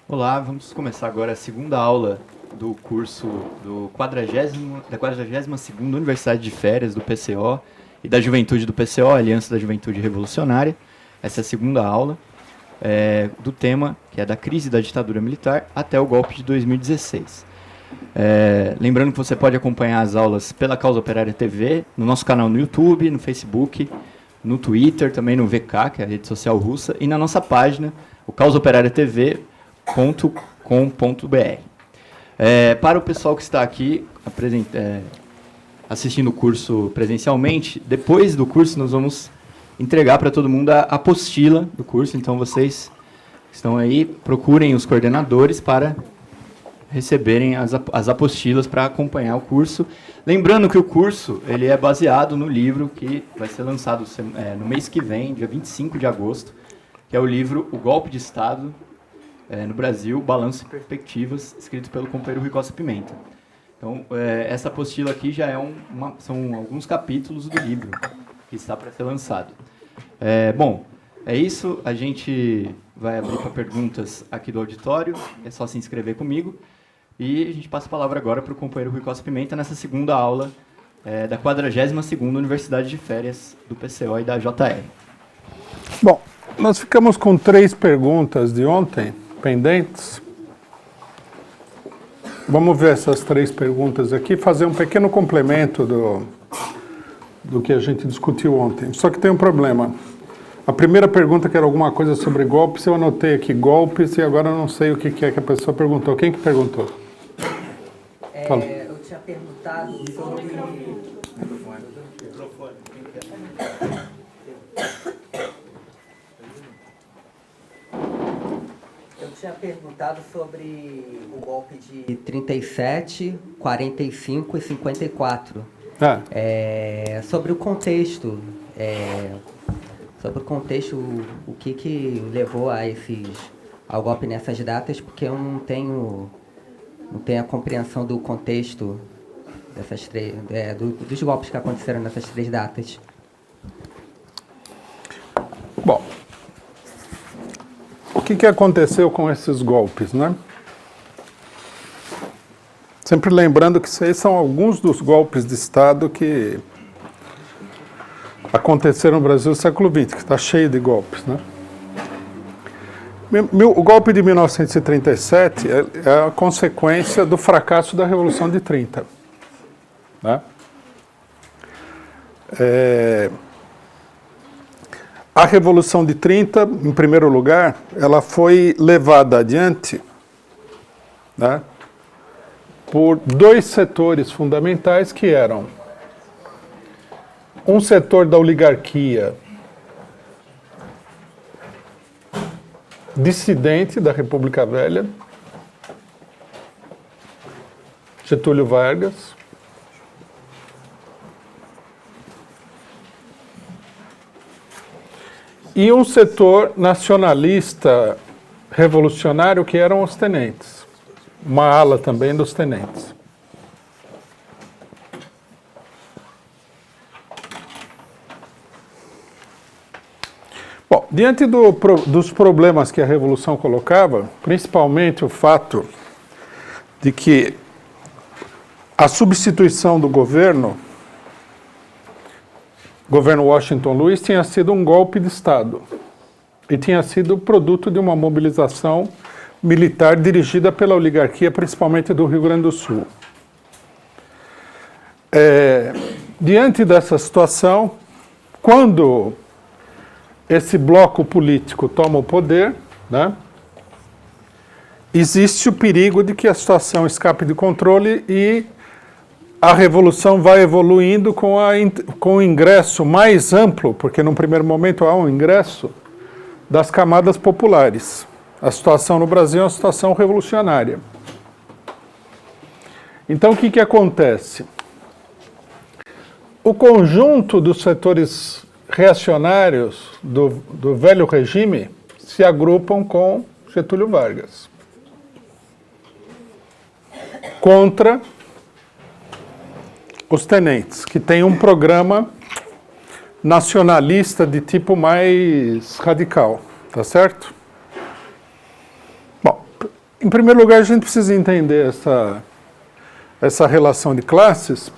Olá, vamos começar agora a segunda aula do curso da 42ª Universidade de Férias do PCO e da Juventude do PCO, Aliança da Juventude Revolucionária. Essa é a segunda aula do tema, que é da crise da ditadura militar até o golpe de 2016. Lembrando que você pode acompanhar as aulas pela Causa Operária TV, no nosso canal no YouTube, no Facebook, no Twitter, também no VK, que é a rede social russa, e na nossa página, o causaoperariatv.com.br. Para o pessoal que está aqui assistindo o curso presencialmente, depois do curso nós vamos entregar para todo mundo a apostila do curso, então vocês que estão aí, procurem os coordenadores para receberem as apostilas para acompanhar o curso. Lembrando que o curso ele é baseado no livro que vai ser lançado no mês que vem, dia 25 de agosto, que é o livro O Golpe de Estado no Brasil, Balanço e Perspectivas, escrito pelo companheiro Rui Costa Pimenta. Então, essa apostila aqui já são alguns capítulos do livro que está para ser lançado. Bom, é isso. A gente vai abrir para perguntas aqui do auditório. É só se inscrever comigo. E a gente passa a palavra agora para o companheiro Rui Costa Pimenta nessa segunda aula da 42ª Universidade de Férias do PCO e da JR. Bom, nós ficamos com 3 perguntas de ontem, pendentes. Vamos ver essas 3 perguntas aqui, fazer um pequeno complemento do que a gente discutiu ontem. Só que tem um problema. A primeira pergunta, que era alguma coisa sobre golpes, eu anotei aqui golpes e agora eu não sei o que é que a pessoa perguntou. Quem que perguntou? Eu tinha perguntado sobre... Eu tinha perguntado sobre o golpe de 37, 45 e 54. Sobre o contexto. O que levou ao golpe nessas datas, porque eu não tenho a compreensão do contexto dessas dos golpes que aconteceram nessas 3 datas. Bom, o que aconteceu com esses golpes, né? Sempre lembrando que esses são alguns dos golpes de Estado que aconteceram no Brasil no século XX, que está cheio de golpes, né? O golpe de 1937 é a consequência do fracasso da Revolução de 30. Né? A Revolução de 30, em primeiro lugar, ela foi levada adiante, né, por 2 setores fundamentais que eram um setor da oligarquia dissidente da República Velha, Getúlio Vargas, e um setor nacionalista revolucionário que eram os tenentes, uma ala também dos tenentes. Bom, diante dos problemas que a Revolução colocava, principalmente o fato de que a substituição do governo Washington Luiz, tinha sido um golpe de Estado e tinha sido produto de uma mobilização militar dirigida pela oligarquia, principalmente do Rio Grande do Sul. Diante dessa situação, quando esse bloco político toma o poder, né, existe o perigo de que a situação escape de controle e a Revolução vai evoluindo com o ingresso mais amplo, porque num primeiro momento há um ingresso das camadas populares. A situação no Brasil é uma situação revolucionária. Então o que acontece? O conjunto dos setores reacionários do velho regime se agrupam com Getúlio Vargas contra os tenentes, que tem um programa nacionalista de tipo mais radical, tá certo? Bom, Em primeiro lugar, a gente precisa entender essa relação de classes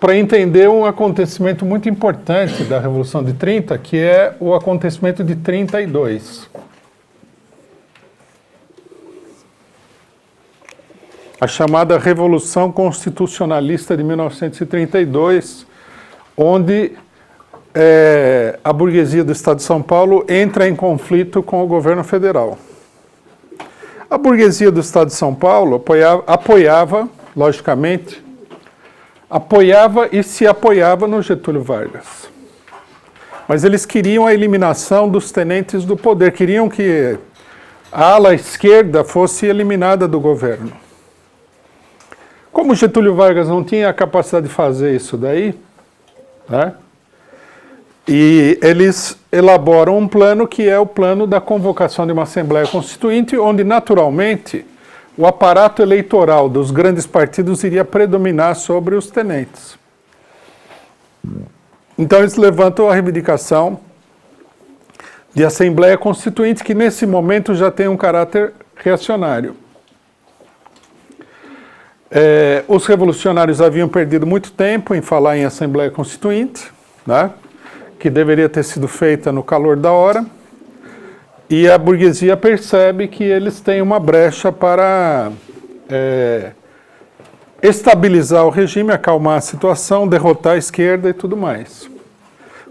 para entender um acontecimento muito importante da Revolução de 30, que é o acontecimento de 32. A chamada Revolução Constitucionalista de 1932, onde a burguesia do Estado de São Paulo entra em conflito com o governo federal. A burguesia do Estado de São Paulo apoiava, logicamente, e se apoiava no Getúlio Vargas. Mas eles queriam a eliminação dos tenentes do poder, queriam que a ala esquerda fosse eliminada do governo. Como Getúlio Vargas não tinha a capacidade de fazer isso daí, né, e eles elaboram um plano que é o plano da convocação de uma Assembleia Constituinte, onde, naturalmente, o aparato eleitoral dos grandes partidos iria predominar sobre os tenentes. Então, eles levantam a reivindicação de Assembleia Constituinte, que nesse momento já tem um caráter reacionário. Os revolucionários haviam perdido muito tempo em falar em Assembleia Constituinte, né, que deveria ter sido feita no calor da hora, e a burguesia percebe que eles têm uma brecha para estabilizar o regime, acalmar a situação, derrotar a esquerda e tudo mais.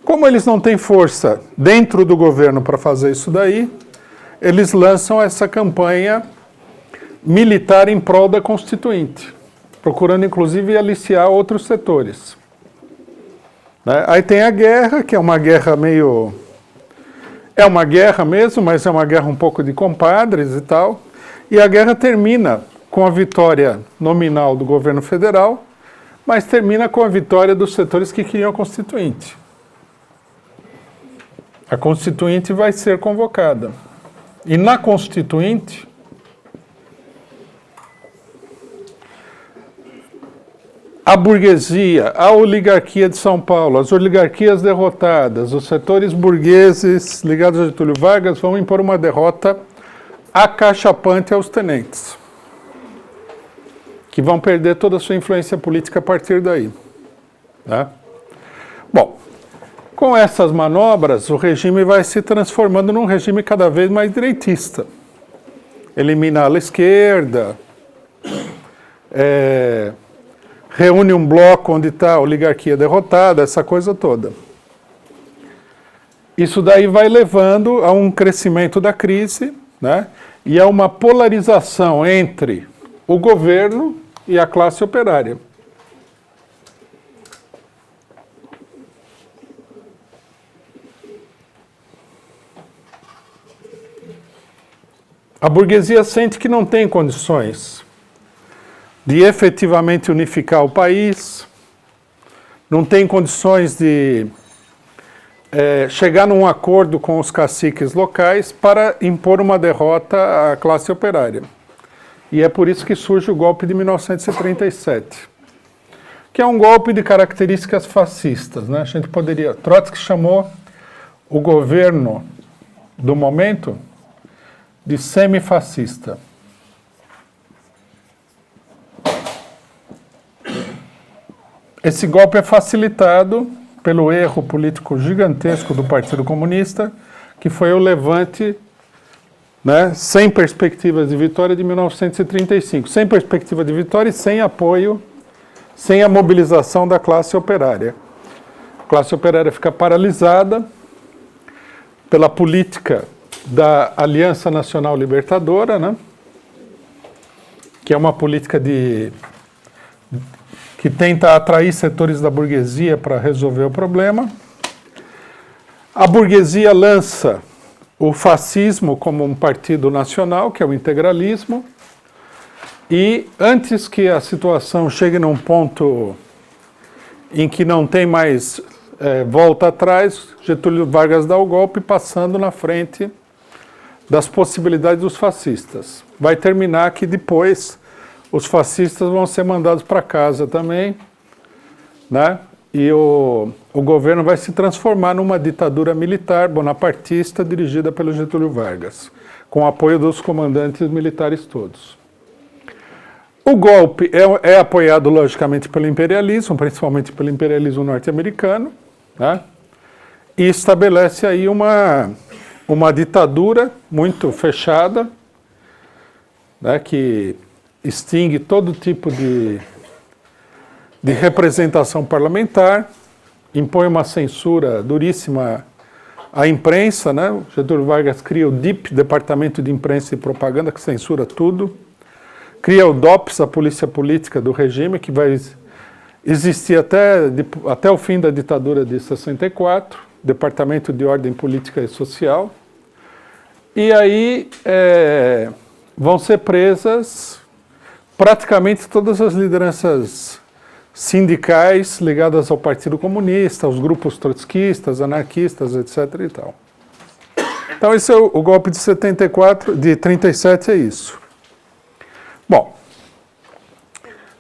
Como eles não têm força dentro do governo para fazer isso daí, eles lançam essa campanha militar em prol da Constituinte, procurando inclusive aliciar outros setores. Aí tem a guerra, que é uma guerra meio... É uma guerra mesmo, mas é uma guerra um pouco de compadres e tal. E a guerra termina com a vitória nominal do governo federal, mas termina com a vitória dos setores que queriam a Constituinte. A Constituinte vai ser convocada. E na Constituinte, a burguesia, a oligarquia de São Paulo, as oligarquias derrotadas, os setores burgueses ligados a Getúlio Vargas vão impor uma derrota acachapante aos tenentes, que vão perder toda a sua influência política a partir daí. Tá? Bom, com essas manobras, o regime vai se transformando num regime cada vez mais direitista. Elimina a ala esquerda, reúne um bloco onde está a oligarquia derrotada, essa coisa toda. Isso daí vai levando a um crescimento da crise, né, e a uma polarização entre o governo e a classe operária. A burguesia sente que não tem condições de efetivamente unificar o país, não tem condições de chegar num acordo com os caciques locais para impor uma derrota à classe operária. E é por isso que surge o golpe de 1937, que é um golpe de características fascistas, né? A gente poderia... Trotsky chamou o governo do momento de semifascista. Esse golpe é facilitado pelo erro político gigantesco do Partido Comunista, que foi o levante, né, sem perspectivas de vitória de 1935. Sem perspectiva de vitória e sem apoio, sem a mobilização da classe operária. A classe operária fica paralisada pela política da Aliança Nacional Libertadora, né, que é uma política que tenta atrair setores da burguesia para resolver o problema. A burguesia lança o fascismo como um partido nacional, que é o integralismo, e antes que a situação chegue num ponto em que não tem mais volta atrás, Getúlio Vargas dá o golpe, passando na frente das possibilidades dos fascistas. Vai terminar que depois os fascistas vão ser mandados para casa também, né? E o governo vai se transformar numa ditadura militar bonapartista dirigida pelo Getúlio Vargas, com o apoio dos comandantes militares todos. O golpe é apoiado, logicamente, pelo imperialismo, principalmente pelo imperialismo norte-americano, né? E estabelece aí uma ditadura muito fechada, né, que extingue todo tipo de representação parlamentar, impõe uma censura duríssima à imprensa, né? O Getúlio Vargas cria o DIP, Departamento de Imprensa e Propaganda, que censura tudo. Cria o DOPS, a Polícia Política do regime, que vai existir até o fim da ditadura de 64, Departamento de Ordem Política e Social. E aí vão ser presas praticamente todas as lideranças sindicais ligadas ao Partido Comunista, aos grupos trotskistas, anarquistas, etc. e tal. Então esse é o golpe de 37 é isso. Bom,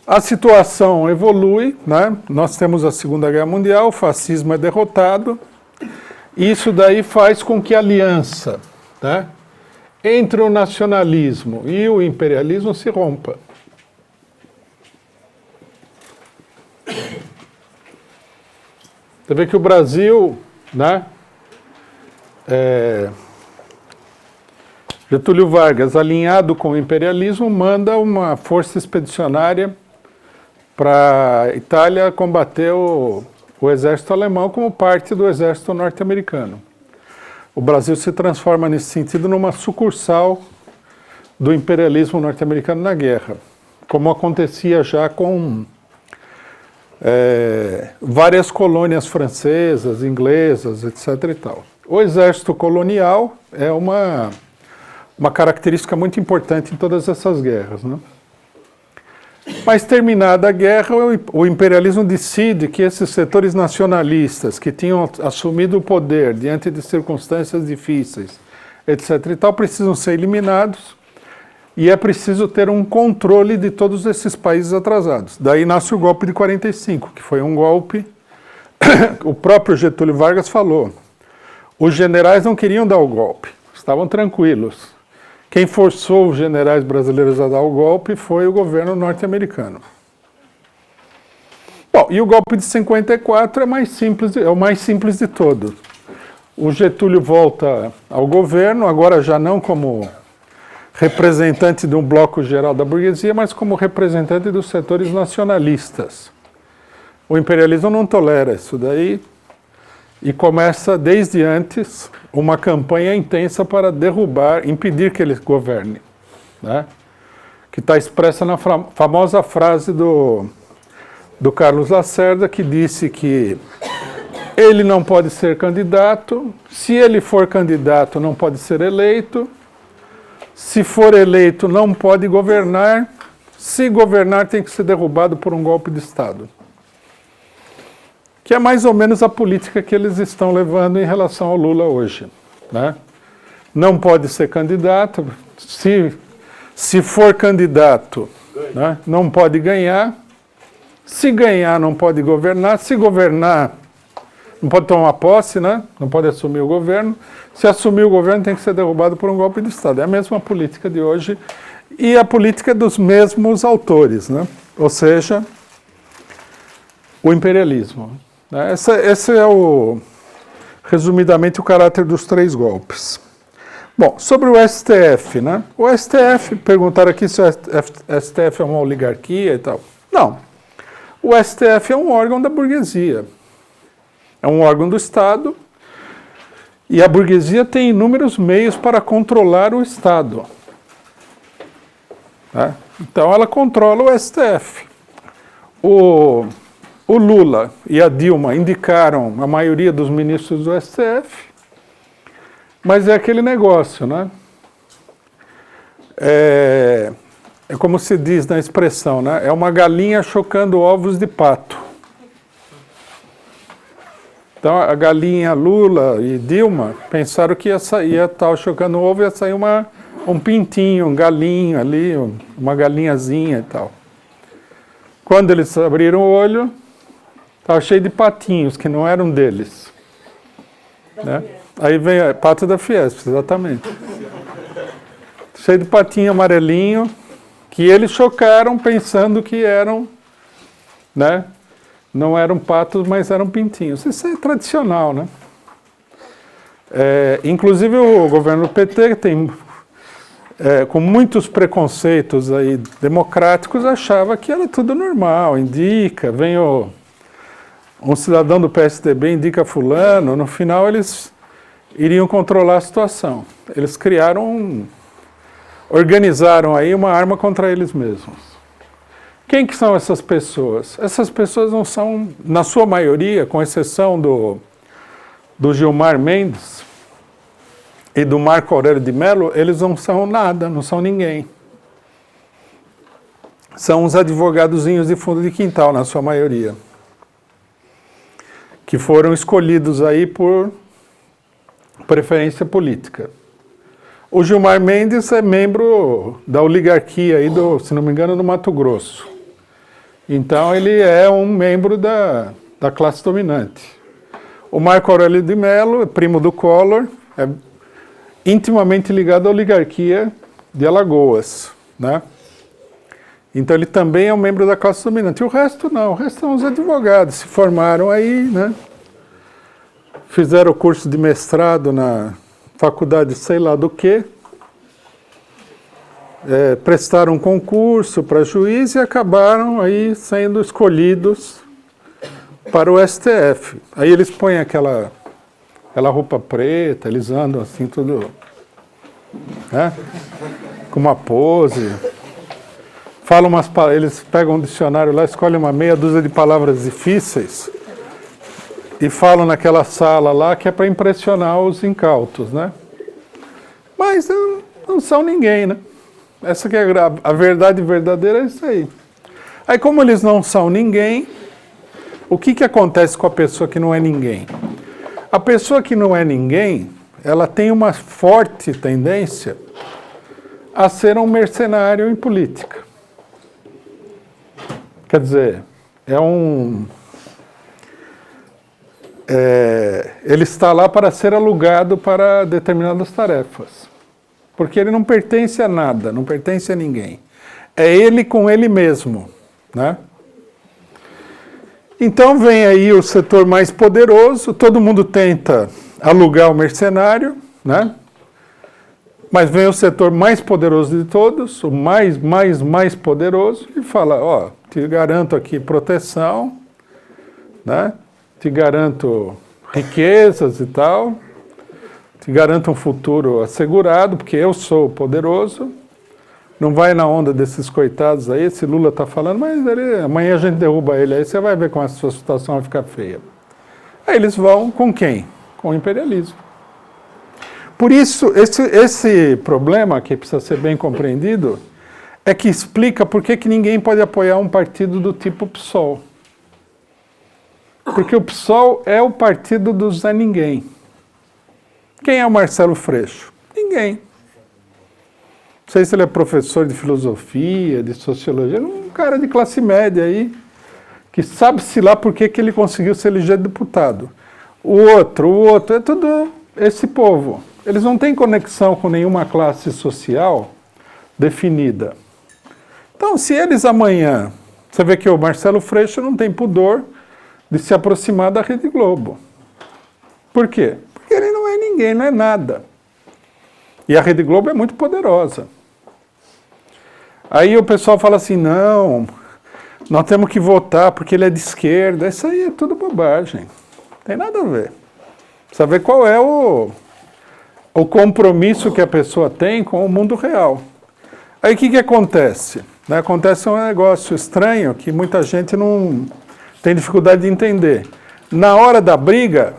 a situação evolui, né? Nós temos a Segunda Guerra Mundial, o fascismo é derrotado, e isso daí faz com que a aliança, né, entre o nacionalismo e o imperialismo se rompa. Você vê que o Brasil, né, Getúlio Vargas, alinhado com o imperialismo, manda uma força expedicionária para a Itália combater o exército alemão como parte do exército norte-americano. O Brasil se transforma, nesse sentido, numa sucursal do imperialismo norte-americano na guerra, como acontecia já com várias colônias francesas, inglesas, etc. e tal. O exército colonial é uma característica muito importante em todas essas guerras, né? Mas terminada a guerra, o imperialismo decide que esses setores nacionalistas que tinham assumido o poder diante de circunstâncias difíceis, etc. e tal, precisam ser eliminados e é preciso ter um controle de todos esses países atrasados. Daí nasce o golpe de 45, que foi um golpe, o próprio Getúlio Vargas falou, os generais não queriam dar o golpe, estavam tranquilos. Quem forçou os generais brasileiros a dar o golpe foi o governo norte-americano. Bom, e o golpe de 54 é o mais simples de todos. O Getúlio volta ao governo, agora já não como representante de um bloco geral da burguesia, mas como representante dos setores nacionalistas. O imperialismo não tolera isso daí e começa desde antes uma campanha intensa para impedir que ele governe, né? Que está expressa na famosa frase do Carlos Lacerda, que disse que ele não pode ser candidato, se ele for candidato não pode ser eleito, se for eleito não pode governar, se governar tem que ser derrubado por um golpe de Estado. Que é mais ou menos a política que eles estão levando em relação ao Lula hoje, né? Não pode ser candidato, se for candidato, né, não pode ganhar, se ganhar não pode governar, se governar não pode tomar posse, né, não pode assumir o governo, se assumir o governo tem que ser derrubado por um golpe de Estado. É a mesma política de hoje e a política dos mesmos autores, né? Ou seja, o imperialismo. Esse é resumidamente o caráter dos três golpes. Bom, sobre o STF, né? O STF, perguntaram aqui se o STF é uma oligarquia e tal. Não. O STF é um órgão da burguesia. É um órgão do Estado e a burguesia tem inúmeros meios para controlar o Estado. Né? Então ela controla o STF. O Lula e a Dilma indicaram a maioria dos ministros do STF, mas é aquele negócio, né? É como se diz na expressão, né? É uma galinha chocando ovos de pato. Então a galinha Lula e Dilma pensaram que ia estar chocando ovo, ia sair um pintinho, um galinho ali, uma galinhazinha e tal. Quando eles abriram o olho, estava cheio de patinhos, que não eram deles. Né? Aí vem a pato da Fiesp, exatamente. cheio de patinho amarelinho, que eles chocaram pensando que eram, né? Não eram patos, mas eram pintinhos. Isso é tradicional, né? Inclusive o governo PT tem, com muitos preconceitos aí democráticos, achava que era tudo normal, indica, vem um cidadão do PSDB, indica fulano, no final eles iriam controlar a situação. Eles organizaram aí uma arma contra eles mesmos. Quem que são essas pessoas? Essas pessoas não são, na sua maioria, com exceção do Gilmar Mendes e do Marco Aurélio de Mello, eles não são nada, não são ninguém. São uns advogadozinhos de fundo de quintal, na sua maioria, que foram escolhidos aí por preferência política. O Gilmar Mendes é membro da oligarquia aí se não me engano, do Mato Grosso. Então ele é um membro da classe dominante. O Marco Aurélio de Mello, primo do Collor, é intimamente ligado à oligarquia de Alagoas, né? Então ele também é um membro da classe dominante. E o resto não, o resto são os advogados, se formaram aí, né? Fizeram o curso de mestrado na faculdade sei lá do quê, prestaram um concurso para juiz e acabaram aí sendo escolhidos para o STF. Aí eles põem aquela roupa preta, eles andam assim tudo, né? Com uma pose, falam eles pegam um dicionário lá, escolhem uma meia dúzia de palavras difíceis e falam naquela sala lá que é para impressionar os incautos, né? Mas não são ninguém, né? Essa que é a verdade verdadeira, é isso aí. Aí como eles não são ninguém, o que acontece com a pessoa que não é ninguém? A pessoa que não é ninguém, ela tem uma forte tendência a ser um mercenário em política. Quer dizer, ele está lá para ser alugado para determinadas tarefas. Porque ele não pertence a nada, não pertence a ninguém. É ele com ele mesmo, né? Então vem aí o setor mais poderoso, todo mundo tenta alugar o mercenário, né? Mas vem o setor mais poderoso de todos, o mais poderoso, e fala, ó, te garanto aqui proteção, né? Te garanto riquezas e tal, te garanto um futuro assegurado, porque eu sou poderoso, não vai na onda desses coitados aí, esse Lula está falando, mas amanhã a gente derruba ele, aí você vai ver como a sua situação vai ficar feia. Aí eles vão com quem? Com o imperialismo. Por isso, esse problema, que precisa ser bem compreendido, é que explica por que ninguém pode apoiar um partido do tipo PSOL. Porque o PSOL é o partido do Zé Ninguém. Quem é o Marcelo Freixo? Ninguém. Não sei se ele é professor de filosofia, de sociologia, um cara de classe média aí, que sabe-se lá por que ele conseguiu se eleger deputado. O outro, é tudo esse povo. Eles não têm conexão com nenhuma classe social definida. Então, se eles amanhã... Você vê que o Marcelo Freixo não tem pudor de se aproximar da Rede Globo. Por quê? Porque ele não é ninguém, não é nada. E a Rede Globo é muito poderosa. Aí o pessoal fala assim, não, nós temos que votar porque ele é de esquerda. Isso aí é tudo bobagem. Não tem nada a ver. Precisa ver qual é o compromisso que a pessoa tem com o mundo real. Aí o que acontece? Acontece um negócio estranho que muita gente não tem dificuldade de entender. Na hora da briga,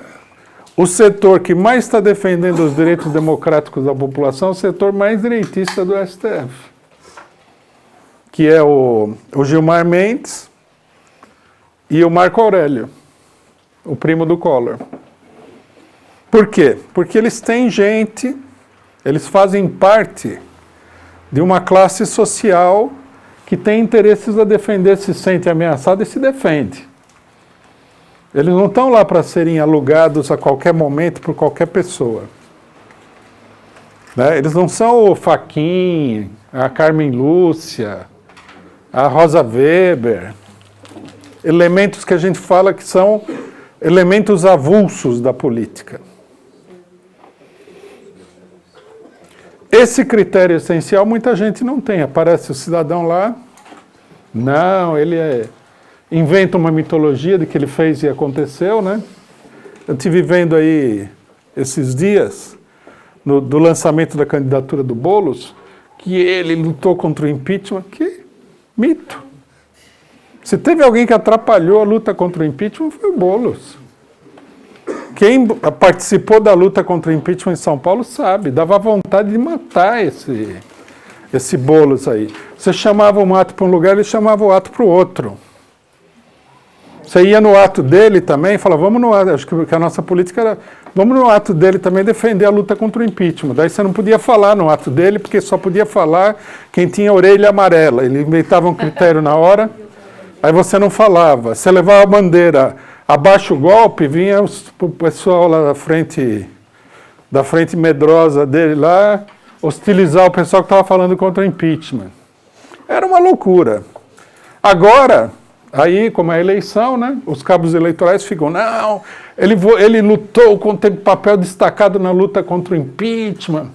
o setor que mais está defendendo os direitos democráticos da população é o setor mais direitista do STF, que é o Gilmar Mendes e o Marco Aurélio, o primo do Collor. Por quê? Porque eles têm gente, eles fazem parte de uma classe social que tem interesses a defender, se sente ameaçado e se defende. Eles não estão lá para serem alugados a qualquer momento por qualquer pessoa. Né? Eles não são o Fachin, a Carmen Lúcia, a Rosa Weber, elementos que a gente fala que são elementos avulsos da política. Esse critério essencial muita gente não tem. Aparece o cidadão lá, não, inventa uma mitologia de que ele fez e aconteceu, né? Eu estive vendo aí esses dias, do lançamento da candidatura do Boulos, que ele lutou contra o impeachment. Que mito! Se teve alguém que atrapalhou a luta contra o impeachment, foi o Boulos. Quem participou da luta contra o impeachment em São Paulo sabe, dava vontade de matar esse Boulos aí. Você chamava um ato para um lugar, ele chamava o ato para o outro. Você ia no ato dele também e falava, vamos no ato, acho que a nossa política era, vamos no ato dele também defender a luta contra o impeachment. Daí você não podia falar no ato dele, porque só podia falar quem tinha orelha amarela. Ele inventava um critério na hora, aí você não falava. Você levava a bandeira, abaixa o golpe, vinha o pessoal lá da frente medrosa dele lá, hostilizar o pessoal que estava falando contra o impeachment. Era uma loucura. Agora, aí, como é a eleição, né, os cabos eleitorais ficam, não, ele lutou, teve papel destacado na luta contra o impeachment.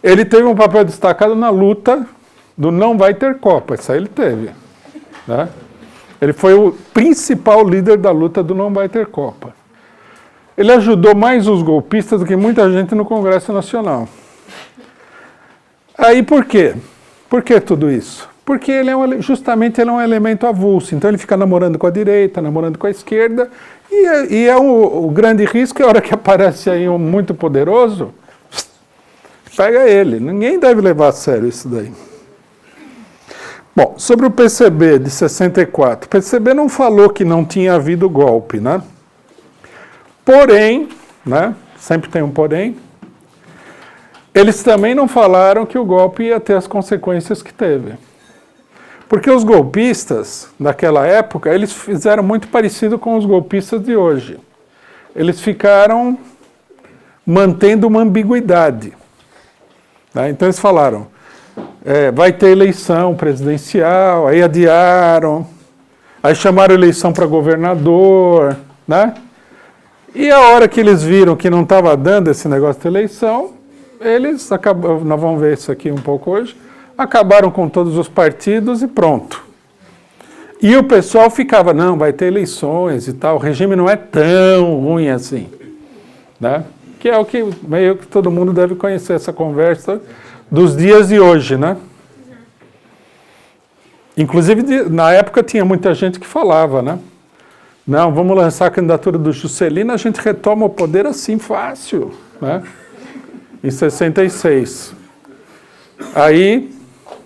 Ele teve um papel destacado na luta do não vai ter Copa, isso aí ele teve. Né? Ele foi o principal líder da luta do não vai ter Copa. Ele ajudou mais os golpistas do que muita gente no Congresso Nacional. Aí por quê? Por que tudo isso? Porque justamente ele é um elemento avulso. Então ele fica namorando com a direita, namorando com a esquerda, e o grande risco é a hora que aparece aí um muito poderoso, pega ele. Ninguém deve levar a sério isso daí. Bom, sobre o PCB de 64, o PCB não falou que não tinha havido golpe, né? Porém, né, sempre tem um porém, eles também não falaram que o golpe ia ter as consequências que teve. Porque os golpistas, naquela época, eles fizeram muito parecido com os golpistas de hoje. Eles ficaram mantendo uma ambiguidade. Né? Então eles falaram, vai ter eleição presidencial, aí adiaram, aí chamaram eleição para governador, né? E a hora que eles viram que não estava dando esse negócio de eleição, eles acabaram, nós vamos ver isso aqui um pouco hoje, acabaram com todos os partidos e pronto. E o pessoal ficava, não, vai ter eleições e tal, o regime não é tão ruim assim. Né? Que é o que meio que todo mundo deve conhecer, essa conversa dos dias de hoje, né? Inclusive, na época tinha muita gente que falava, né? Não, vamos lançar a candidatura do Juscelino, a gente retoma o poder assim, fácil, né? Em 66. Aí,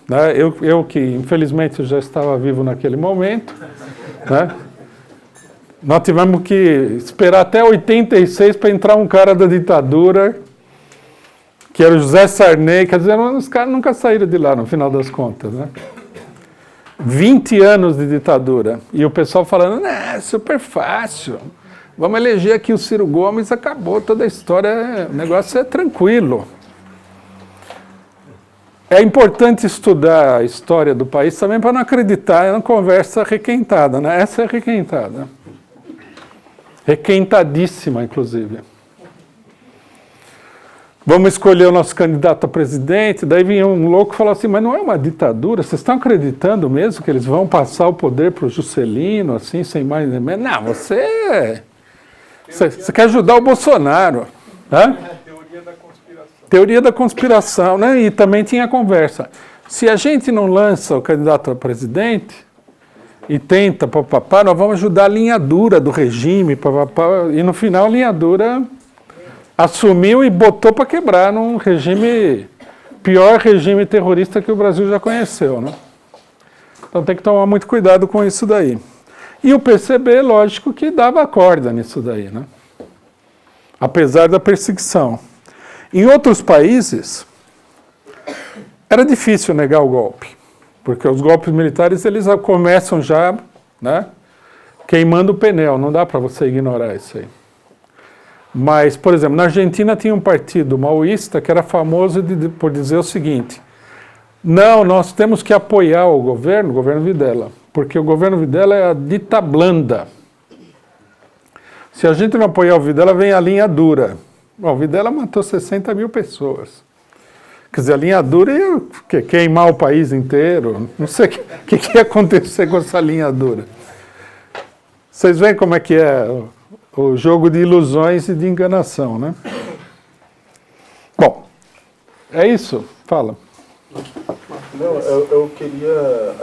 né, eu que infelizmente já estava vivo naquele momento, né, nós tivemos que esperar até 86 para entrar um cara da ditadura, que era o José Sarney, quer dizer, os caras nunca saíram de lá no final das contas, né? 20 anos de ditadura, e o pessoal falando, é super fácil, vamos eleger aqui o Ciro Gomes, acabou toda a história, o negócio é tranquilo. É importante estudar a história do país também para não acreditar em uma conversa requentada, né? Essa é requentada. Requentadíssima, inclusive. Vamos escolher o nosso candidato a presidente, daí vinha um louco e falou assim, mas não é uma ditadura? Vocês estão acreditando mesmo que eles vão passar o poder para o Juscelino, assim, sem mais nem menos? Não, você quer ajudar o Bolsonaro. Né? Teoria da conspiração, né? E também tinha conversa. Se a gente não lança o candidato a presidente e tenta, papapá, nós vamos ajudar a linha dura do regime, papapá, e no final a linha dura assumiu e botou para quebrar num regime, pior regime terrorista que o Brasil já conheceu, né? Então tem que tomar muito cuidado com isso daí. E o PCB, lógico, que dava corda nisso daí, né? Apesar da perseguição. Em outros países, era difícil negar o golpe, porque os golpes militares eles começam já, né, queimando o pneu, não dá para você ignorar isso aí. Mas, por exemplo, na Argentina tinha um partido maoísta que era famoso por dizer o seguinte: não, nós temos que apoiar o governo Videla, porque o governo Videla é a dita blanda. Se a gente não apoiar o Videla, vem a linha dura. Bom, o Videla matou 60 mil pessoas. Quer dizer, a linha dura ia queimar o país inteiro. Não sei o que ia acontecer com essa linha dura. Vocês veem como é que é o jogo de ilusões e de enganação, né? Bom, é isso. Fala. Não, eu queria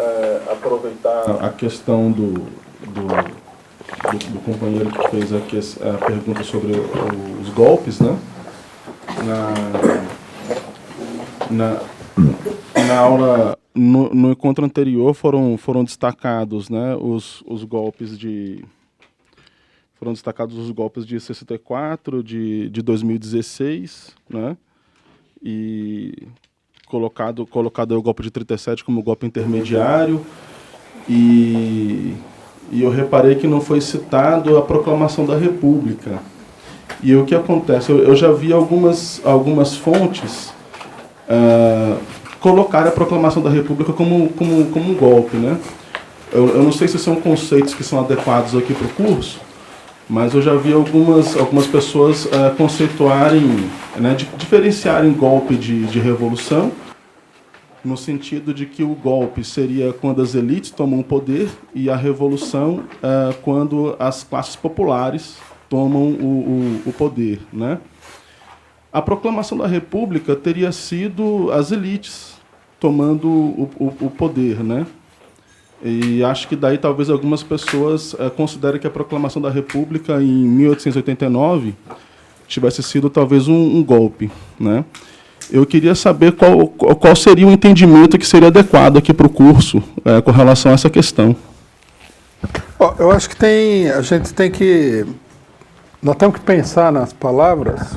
aproveitar a questão do companheiro que fez aqui a pergunta sobre os golpes, né? Na aula, no encontro anterior foram destacados, né, os golpes de... Foram destacados os golpes de 64, de 2016, né? E colocado o golpe de 37 como golpe intermediário. E eu reparei que não foi citado a proclamação da República. E o que acontece? Eu já vi algumas fontes colocar a proclamação da República como um golpe, né? Eu não sei se são conceitos que são adequados aqui para o curso, mas eu já vi algumas pessoas conceituarem, né, diferenciarem golpe de revolução, no sentido de que o golpe seria quando as elites tomam o poder e a revolução quando as classes populares tomam o poder, né? A proclamação da República teria sido as elites tomando o poder, né? E acho que daí talvez algumas pessoas considerem que a proclamação da República em 1889 tivesse sido talvez um golpe, né? Eu queria saber qual seria o entendimento que seria adequado aqui para o curso com relação a essa questão. Eu acho que nós temos que pensar nas palavras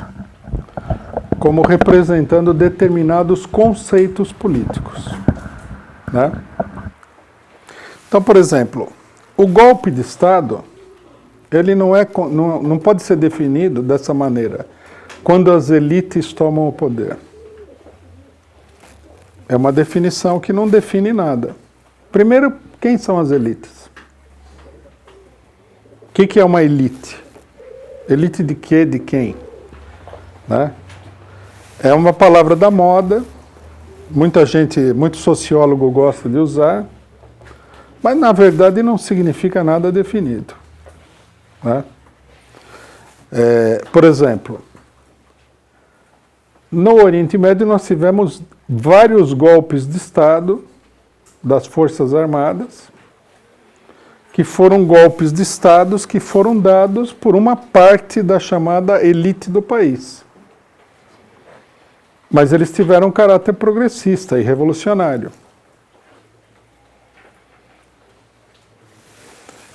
como representando determinados conceitos políticos, né? Então, por exemplo, o golpe de Estado, ele não pode ser definido dessa maneira, quando as elites tomam o poder. É uma definição que não define nada. Primeiro, quem são as elites? O que é uma elite? Elite de quê? De quem? Né? É uma palavra da moda, muito sociólogo gosta de usar, mas na verdade não significa nada definido, né? Por exemplo, no Oriente Médio nós tivemos vários golpes de Estado das Forças Armadas, que foram golpes de Estados que foram dados por uma parte da chamada elite do país. Mas eles tiveram um caráter progressista e revolucionário.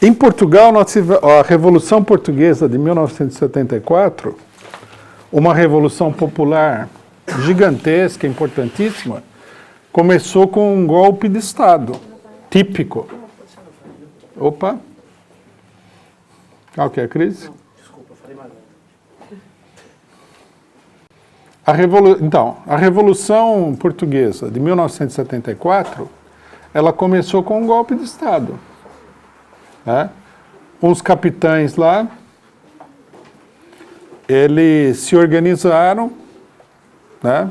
Em Portugal, nós tivemos a Revolução Portuguesa de 1974, uma revolução popular gigantesca, importantíssima, começou com um golpe de Estado, típico. Opa! Qual que é a crise? Desculpa, falei mais nada. Então, a Revolução Portuguesa de 1974, ela começou com um golpe de Estado. Né? Uns capitães lá, eles se organizaram, né?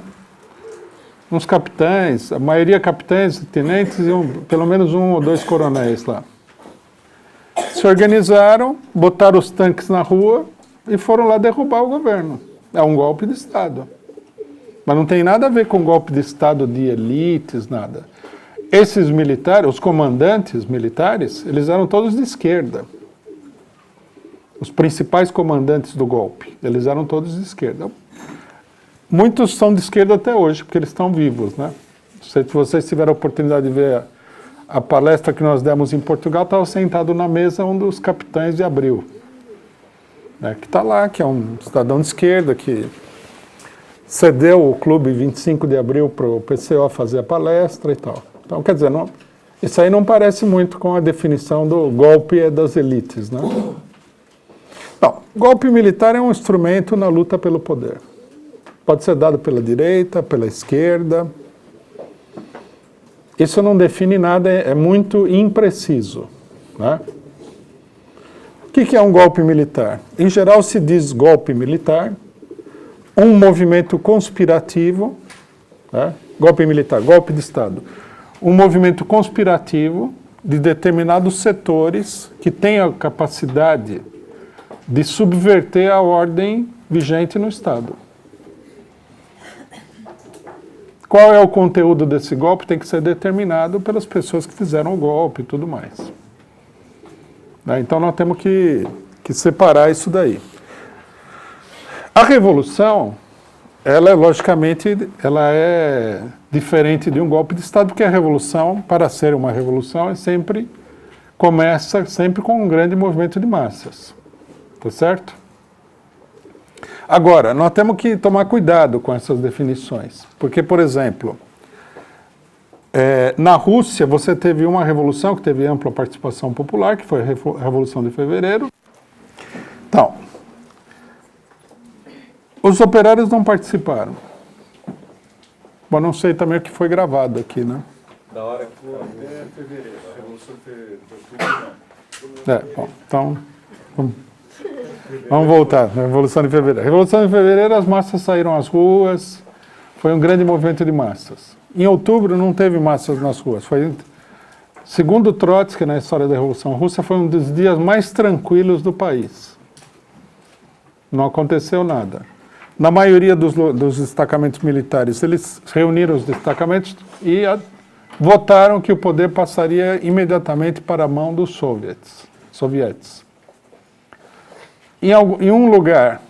Uns capitães, a maioria capitães, tenentes e pelo menos um ou dois coronéis lá. Se organizaram, botaram os tanques na rua e foram lá derrubar o governo. É um golpe de Estado. Mas não tem nada a ver com golpe de Estado de elites, nada. Esses militares, os comandantes militares, eles eram todos de esquerda. Os principais comandantes do golpe, eles eram todos de esquerda. Muitos são de esquerda até hoje, porque eles estão vivos, né? Se vocês tiveram a oportunidade de ver a palestra que nós demos em Portugal, estava sentado na mesa um dos capitães de Abril, né, que está lá, que é um cidadão de esquerda, que cedeu o clube 25 de Abril para o PCO fazer a palestra e tal. Então, quer dizer, isso aí não parece muito com a definição do golpe das elites, né? Não, golpe militar é um instrumento na luta pelo poder. Pode ser dado pela direita, pela esquerda. Isso não define nada, é muito impreciso, né? O que é um golpe militar? Em geral se diz golpe militar, um movimento conspirativo, né? Golpe militar, golpe de Estado. Um movimento conspirativo de determinados setores que têm a capacidade de subverter a ordem vigente no Estado. Qual é o conteúdo desse golpe? Tem que ser determinado pelas pessoas que fizeram o golpe e tudo mais. Né? Então nós temos que separar isso daí. A revolução, ela é logicamente, ela é diferente de um golpe de Estado, porque a revolução, para ser uma revolução, começa sempre com um grande movimento de massas. Tá certo? Agora, nós temos que tomar cuidado com essas definições. Porque, por exemplo, na Rússia você teve uma revolução que teve ampla participação popular, que foi a Revolução de Fevereiro. Então, os operários não participaram. Bom, não sei também o que foi gravado aqui, né? Da hora que foi até fevereiro, a Revolução de Fevereiro, não. Bom, então, vamos voltar na Revolução de Fevereiro. A Revolução de Fevereiro, as massas saíram às ruas, foi um grande movimento de massas. Em outubro não teve massas nas ruas. Segundo Trotsky, na história da Revolução Russa, foi um dos dias mais tranquilos do país. Não aconteceu nada. Na maioria dos destacamentos militares, eles reuniram os destacamentos e votaram que o poder passaria imediatamente para a mão dos sovietes. Em um lugar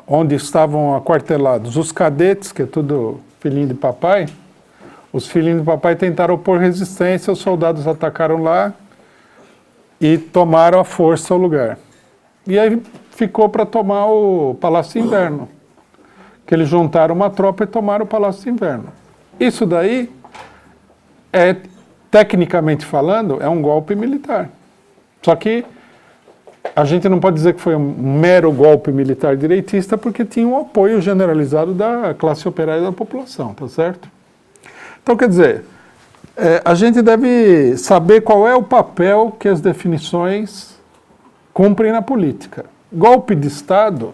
onde estavam aquartelados os cadetes, que é tudo filhinho de papai, os filhinhos de papai tentaram opor resistência, os soldados atacaram lá e tomaram à força o lugar. E aí ficou para tomar o Palácio Inverno, que eles juntaram uma tropa e tomaram o Palácio Inverno. Isso daí, tecnicamente falando, é um golpe militar. Só que a gente não pode dizer que foi um mero golpe militar direitista, porque tinha um apoio generalizado da classe operária da população, tá certo? Então, quer dizer, a gente deve saber qual é o papel que as definições cumprem na política. Golpe de Estado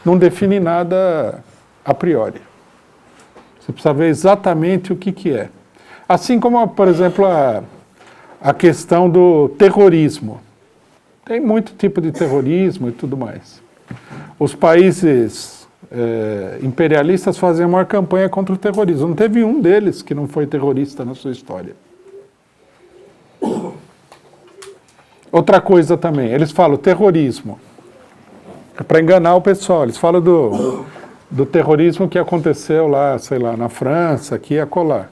não define nada a priori. Você precisa ver exatamente o que é. Assim como, por exemplo, a questão do terrorismo. Tem muito tipo de terrorismo e tudo mais. Os países imperialistas fazem a maior campanha contra o terrorismo. Não teve um deles que não foi terrorista na sua história. Outra coisa também, eles falam terrorismo. É para enganar o pessoal. Eles falam do terrorismo que aconteceu lá, sei lá, na França, aqui e acolá.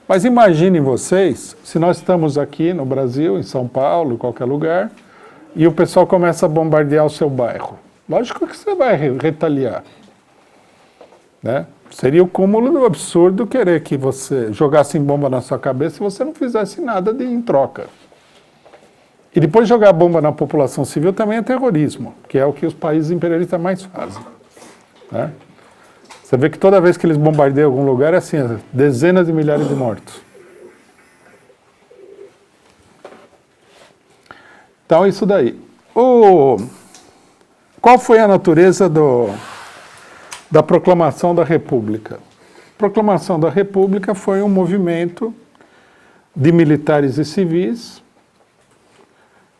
Mas imaginem vocês, se nós estamos aqui no Brasil, em São Paulo, em qualquer lugar, e o pessoal começa a bombardear o seu bairro. Lógico que você vai retaliar. Né? Seria o cúmulo do absurdo querer que você jogasse bomba na sua cabeça se você não fizesse nada em troca. E depois jogar bomba na população civil também é terrorismo, que é o que os países imperialistas mais fazem. Né? Você vê que toda vez que eles bombardeiam algum lugar, é assim, dezenas de milhares de mortos. Então, isso daí. Qual foi a natureza da Proclamação da República? A Proclamação da República foi um movimento de militares e civis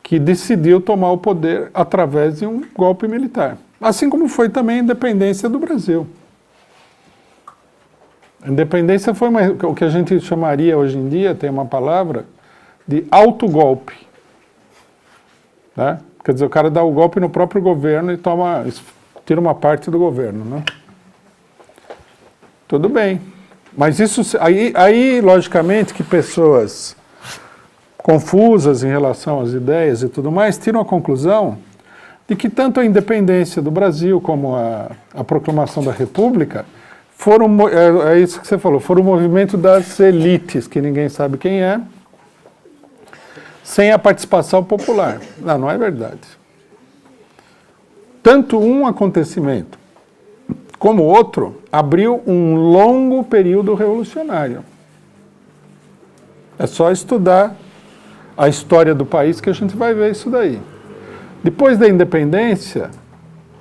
que decidiu tomar o poder através de um golpe militar. Assim como foi também a independência do Brasil. A independência foi o que a gente chamaria hoje em dia, tem uma palavra, de autogolpe. Né? Quer dizer, o cara dá o golpe no próprio governo e tira uma parte do governo. Né? Tudo bem. Mas isso aí, logicamente, que pessoas confusas em relação às ideias e tudo mais, tiram a conclusão de que tanto a independência do Brasil como a proclamação da República é isso que você falou, foram o movimento das elites, que ninguém sabe quem é, sem a participação popular. Não é verdade. tanto um acontecimento como outro abriu um longo período revolucionário. É só estudar a história do país que a gente vai ver isso daí. Depois da independência,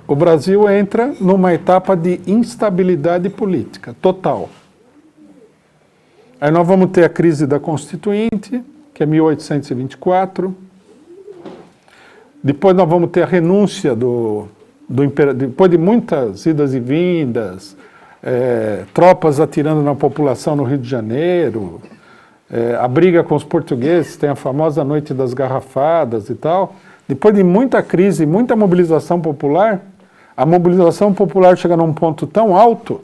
o Brasil entra numa etapa de instabilidade política total. Aí nós vamos ter a crise da Constituinte, que é 1824. Depois nós vamos ter a renúncia do imperador, depois de muitas idas e vindas, tropas atirando na população no Rio de Janeiro, a briga com os portugueses, tem a famosa Noite das Garrafadas e tal. Depois de muita crise, muita mobilização popular, a mobilização popular chega num ponto tão alto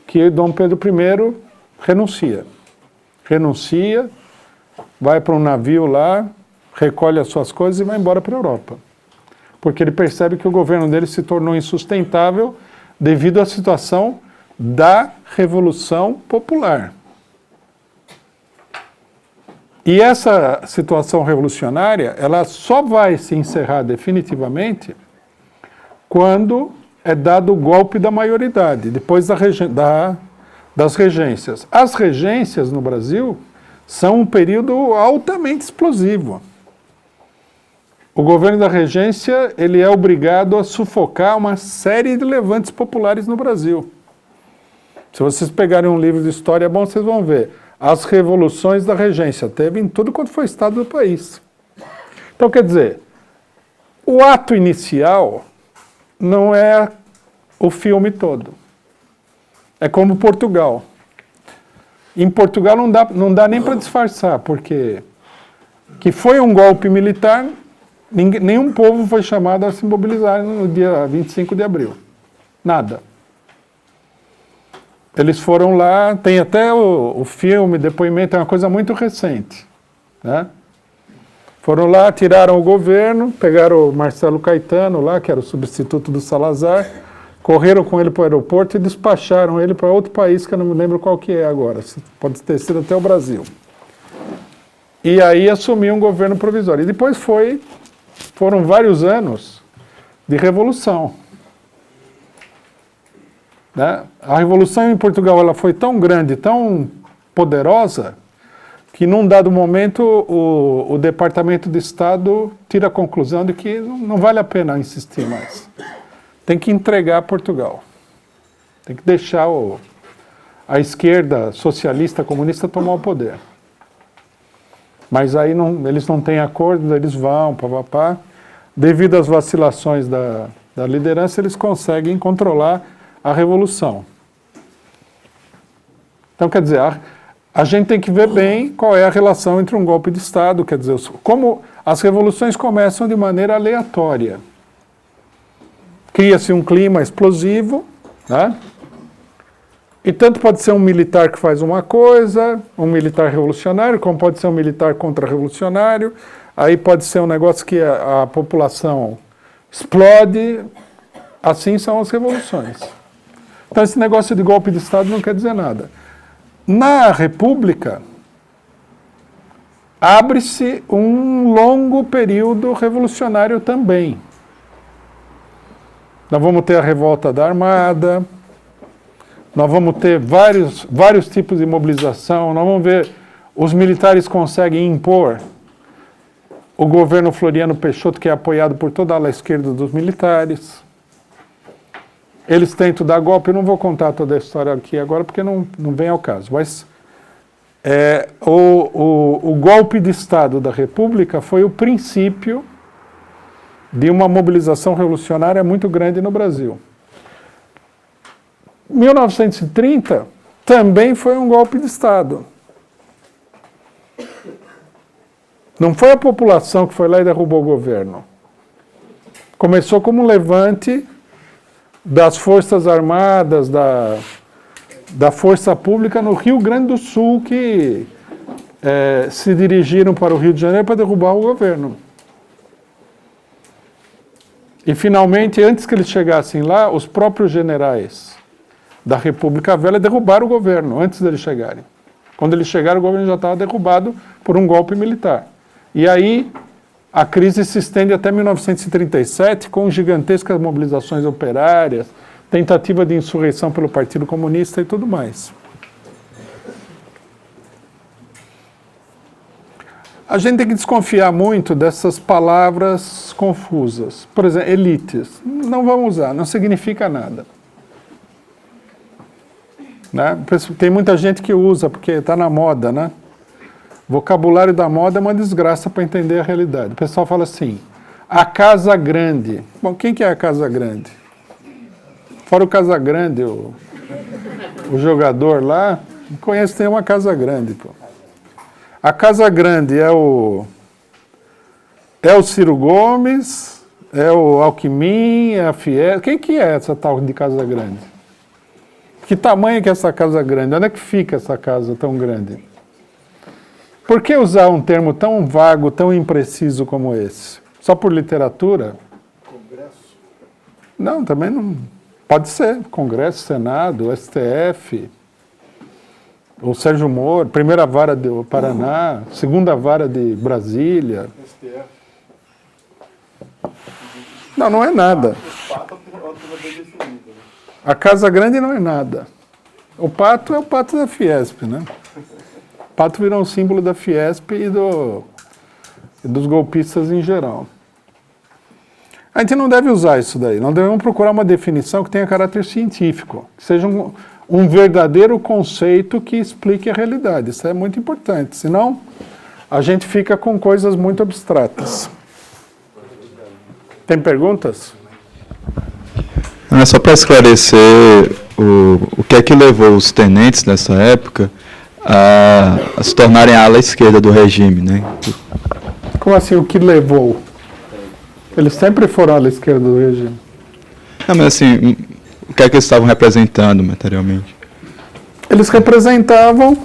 que Dom Pedro I renuncia. Renuncia, vai para um navio lá, recolhe as suas coisas e vai embora para a Europa. Porque ele percebe que o governo dele se tornou insustentável devido à situação da Revolução Popular. E essa situação revolucionária, ela só vai se encerrar definitivamente quando é dado o golpe da maioridade, depois das regências. As regências no Brasil são um período altamente explosivo. O governo da regência, ele é obrigado a sufocar uma série de levantes populares no Brasil. Se vocês pegarem um livro de história bom, vocês vão ver. As revoluções da regência teve em tudo quanto foi estado do país. Então, quer dizer, o ato inicial não é o filme todo. É como Portugal. Em Portugal não dá nem para disfarçar, porque que foi um golpe militar, nenhum povo foi chamado a se mobilizar no dia 25 de abril. Nada. Eles foram lá, tem até o filme, depoimento, é uma coisa muito recente, né? Foram lá, tiraram o governo, pegaram o Marcelo Caetano lá, que era o substituto do Salazar, correram com ele para o aeroporto e despacharam ele para outro país, que eu não me lembro qual que é agora, pode ter sido até o Brasil. E aí assumiu um governo provisório. E depois foram vários anos de revolução. Né? A revolução em Portugal ela foi tão grande, tão poderosa, que num dado momento o Departamento de Estado tira a conclusão de que não vale a pena insistir mais. Tem que entregar Portugal. Tem que deixar a esquerda socialista, comunista tomar o poder. Mas aí eles não têm acordo, eles vão, papapá. Devido às vacilações da liderança, eles conseguem controlar a revolução. Então, quer dizer, a gente tem que ver bem qual é a relação entre um golpe de Estado, quer dizer, como as revoluções começam de maneira aleatória. Cria-se um clima explosivo, né? E tanto pode ser um militar que faz uma coisa, um militar revolucionário, como pode ser um militar contra-revolucionário, aí pode ser um negócio que a população explode, assim são as revoluções. Então esse negócio de golpe de Estado não quer dizer nada. Na República, abre-se um longo período revolucionário também. Nós vamos ter a revolta da Armada, nós vamos ter vários tipos de mobilização, nós vamos ver, os militares conseguem impor o governo Floriano Peixoto, que é apoiado por toda a ala esquerda dos militares. Eles tentam dar golpe, eu não vou contar toda a história aqui agora, porque não vem ao caso, mas o golpe de Estado da República foi o princípio de uma mobilização revolucionária muito grande no Brasil. 1930 também foi um golpe de Estado. Não foi a população que foi lá e derrubou o governo. Começou como um levante das Forças Armadas, da Força Pública no Rio Grande do Sul, que se dirigiram para o Rio de Janeiro para derrubar o governo. E, finalmente, antes que eles chegassem lá, os próprios generais da República Velha derrubaram o governo, antes deles chegarem. Quando eles chegaram, o governo já estava derrubado por um golpe militar. E aí, A crise se estende até 1937, com gigantescas mobilizações operárias, tentativa de insurreição pelo Partido Comunista e tudo mais. A gente tem que desconfiar muito dessas palavras confusas. Por exemplo, elites. Não vamos usar, não significa nada. Né? Tem muita gente que usa, porque está na moda, né? Vocabulário da moda é uma desgraça para entender a realidade. O pessoal fala assim, a Casa Grande. Bom, quem que é a Casa Grande? Fora o Casa Grande, o jogador lá, não conhece nenhuma Casa Grande, pô. A Casa Grande é o Ciro Gomes, é o Alckmin, é a Fiesp. Quem que é essa tal de Casa Grande? Que tamanho que é essa Casa Grande? Onde é que fica essa casa tão grande? Por que usar um termo tão vago, tão impreciso como esse? Só por literatura? Congresso? Não, também não. Pode ser. Congresso, Senado, STF... O Sérgio Moro, primeira vara do Paraná, segunda vara de Brasília. STF. Não, não é nada. O pato é uma coisa bem definida, né? A Casa Grande não é nada. O pato é o pato da Fiesp, né? O pato virou um símbolo da Fiesp e dos golpistas em geral. A gente não deve usar isso daí. Nós devemos procurar uma definição que tenha caráter científico, que seja um verdadeiro conceito que explique a realidade. Isso é muito importante. Senão, a gente fica com coisas muito abstratas. Tem perguntas? Não, é só para esclarecer o que é que levou os tenentes nessa época a se tornarem a ala esquerda do regime, né? Como assim, o que levou? Eles sempre foram à ala esquerda do regime. Não, mas assim, o que é que eles estavam representando materialmente? Eles representavam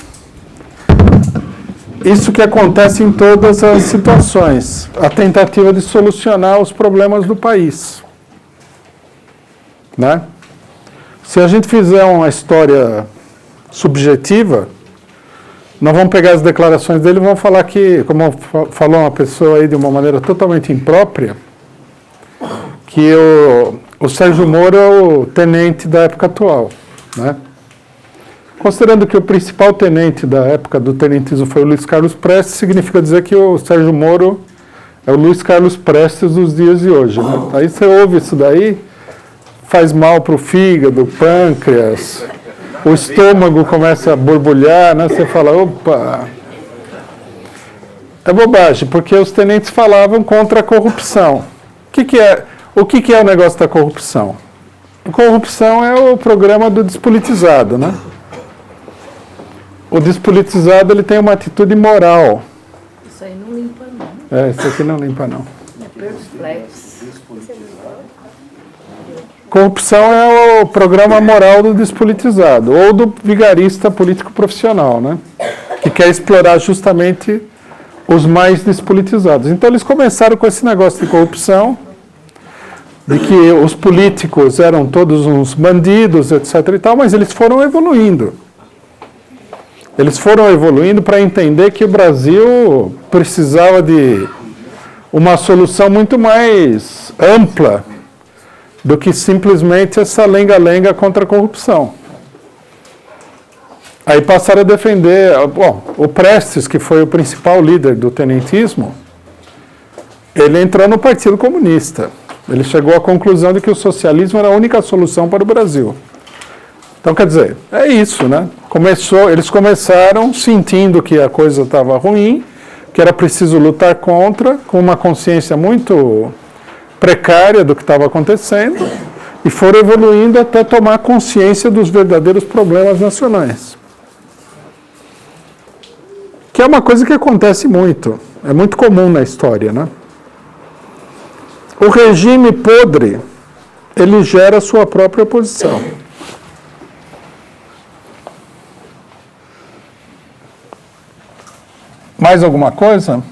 isso que acontece em todas as situações, a tentativa de solucionar os problemas do país. Né? Se a gente fizer uma história subjetiva, nós vamos pegar as declarações dele e vamos falar que, como falou uma pessoa aí de uma maneira totalmente imprópria, que o Sérgio Moro é o tenente da época atual. Né? Considerando que o principal tenente da época do tenentismo foi o Luiz Carlos Prestes, significa dizer que o Sérgio Moro é o Luiz Carlos Prestes dos dias de hoje. Né? Aí você ouve isso daí, faz mal para o fígado, pâncreas, o estômago começa a borbulhar, né? Você fala, opa... É bobagem, porque os tenentes falavam contra a corrupção. O que é o negócio da corrupção? A corrupção é o programa do despolitizado, né? O despolitizado, ele tem uma atitude moral. Isso aí não limpa, não. É, isso aqui não limpa, não. É perplexo. Corrupção é o programa moral do despolitizado, ou do vigarista político profissional, né? Que quer explorar justamente os mais despolitizados. Então eles começaram com esse negócio de corrupção, de que os políticos eram todos uns bandidos, etc. e tal, mas eles foram evoluindo. Eles foram evoluindo para entender que o Brasil precisava de uma solução muito mais ampla do que simplesmente essa lenga-lenga contra a corrupção. Aí passaram a defender... Bom, o Prestes, que foi o principal líder do tenentismo, ele entrou no Partido Comunista. Ele chegou à conclusão de que o socialismo era a única solução para o Brasil. Então, quer dizer, é isso, né? Eles começaram sentindo que a coisa estava ruim, que era preciso lutar contra, com uma consciência muito precária do que estava acontecendo, e foram evoluindo até tomar consciência dos verdadeiros problemas nacionais. Que é uma coisa que acontece muito, é muito comum na história, né? O regime podre, ele gera a sua própria oposição. Mais alguma coisa?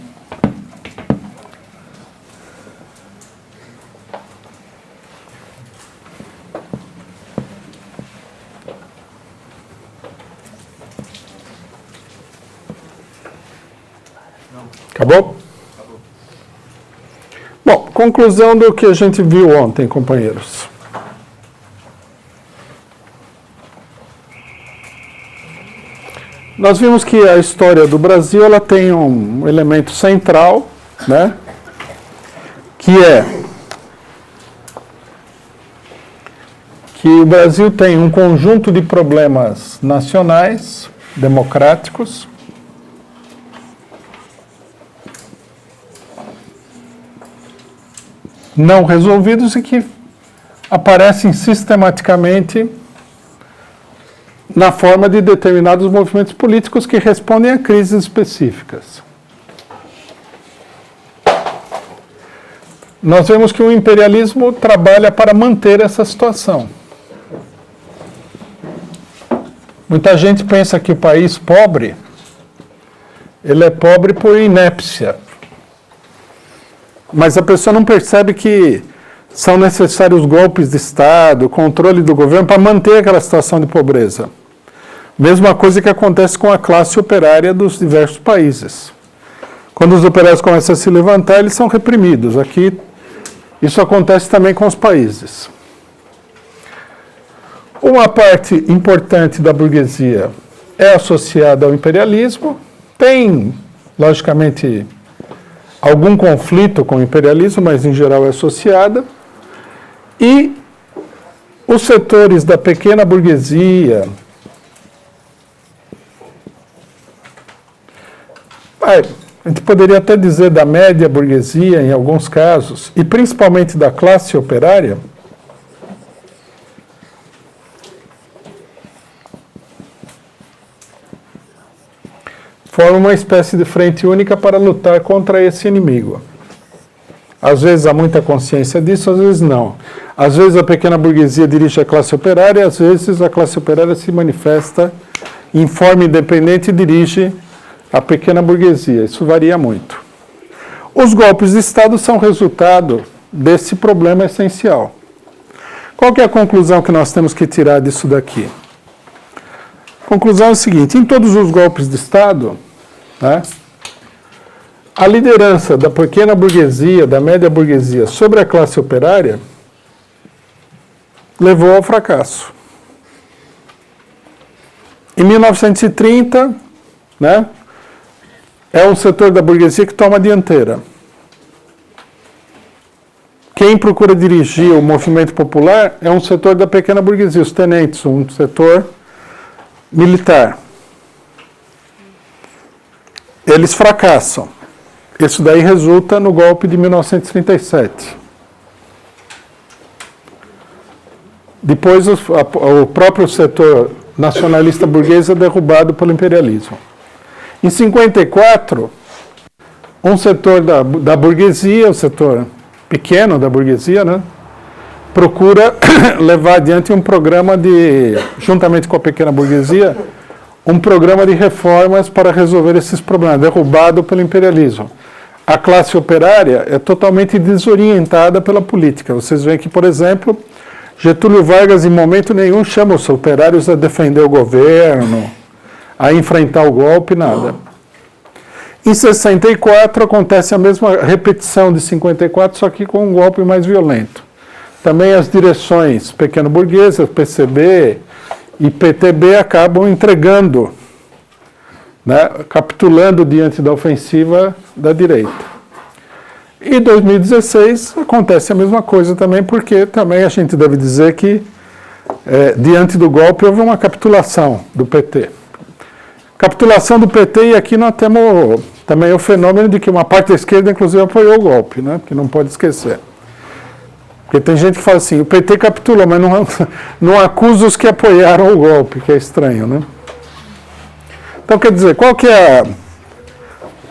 Acabou? Conclusão do que a gente viu ontem, companheiros. Nós vimos que a história do Brasil ela tem um elemento central, né, que o Brasil tem um conjunto de problemas nacionais, democráticos, não resolvidos e que aparecem sistematicamente na forma de determinados movimentos políticos que respondem a crises específicas. Nós vemos que o imperialismo trabalha para manter essa situação. Muita gente pensa que o país pobre, ele é pobre por inépcia. Mas a pessoa não percebe que são necessários golpes de Estado, controle do governo para manter aquela situação de pobreza. Mesma coisa que acontece com a classe operária dos diversos países. Quando os operários começam a se levantar, eles são reprimidos. Aqui, isso acontece também com os países. Uma parte importante da burguesia é associada ao imperialismo, tem, logicamente, algum conflito com o imperialismo, mas em geral é associada, e os setores da pequena burguesia, a gente poderia até dizer da média burguesia em alguns casos, e principalmente da classe operária, forma uma espécie de frente única para lutar contra esse inimigo. Às vezes há muita consciência disso, às vezes não. Às vezes a pequena burguesia dirige a classe operária, às vezes a classe operária se manifesta em forma independente e dirige a pequena burguesia. Isso varia muito. Os golpes de Estado são resultado desse problema essencial. Qual que é a conclusão que nós temos que tirar disso daqui? A conclusão é a seguinte: em todos os golpes de Estado, né, a liderança da pequena burguesia, da média burguesia sobre a classe operária levou ao fracasso. Em 1930, né, é um setor da burguesia que toma a dianteira. Quem procura dirigir o movimento popular é um setor da pequena burguesia, os tenentes, um setor militar. Eles fracassam. Isso daí resulta no golpe de 1937. Depois o próprio setor nacionalista burguês é derrubado pelo imperialismo. Em 54, um setor da burguesia, o setor pequeno da burguesia, né, procura levar adiante um programa juntamente com a pequena burguesia, um programa de reformas para resolver esses problemas, derrubado pelo imperialismo. A classe operária é totalmente desorientada pela política. Vocês veem que, por exemplo, Getúlio Vargas, em momento nenhum, chama os operários a defender o governo, a enfrentar o golpe, nada. Em 64, acontece a mesma repetição de 54, só que com um golpe mais violento. Também as direções pequeno-burguesas, PCB e PTB, acabam entregando, né, capitulando diante da ofensiva da direita. Em 2016 acontece a mesma coisa também, porque também a gente deve dizer que diante do golpe houve uma capitulação do PT. Capitulação do PT, e aqui nós temos também o fenômeno de que uma parte da esquerda, inclusive, apoiou o golpe, né, que não pode esquecer. Porque tem gente que fala assim, o PT capitulou, mas não acusa os que apoiaram o golpe, que é estranho, né? Então, quer dizer, qual que é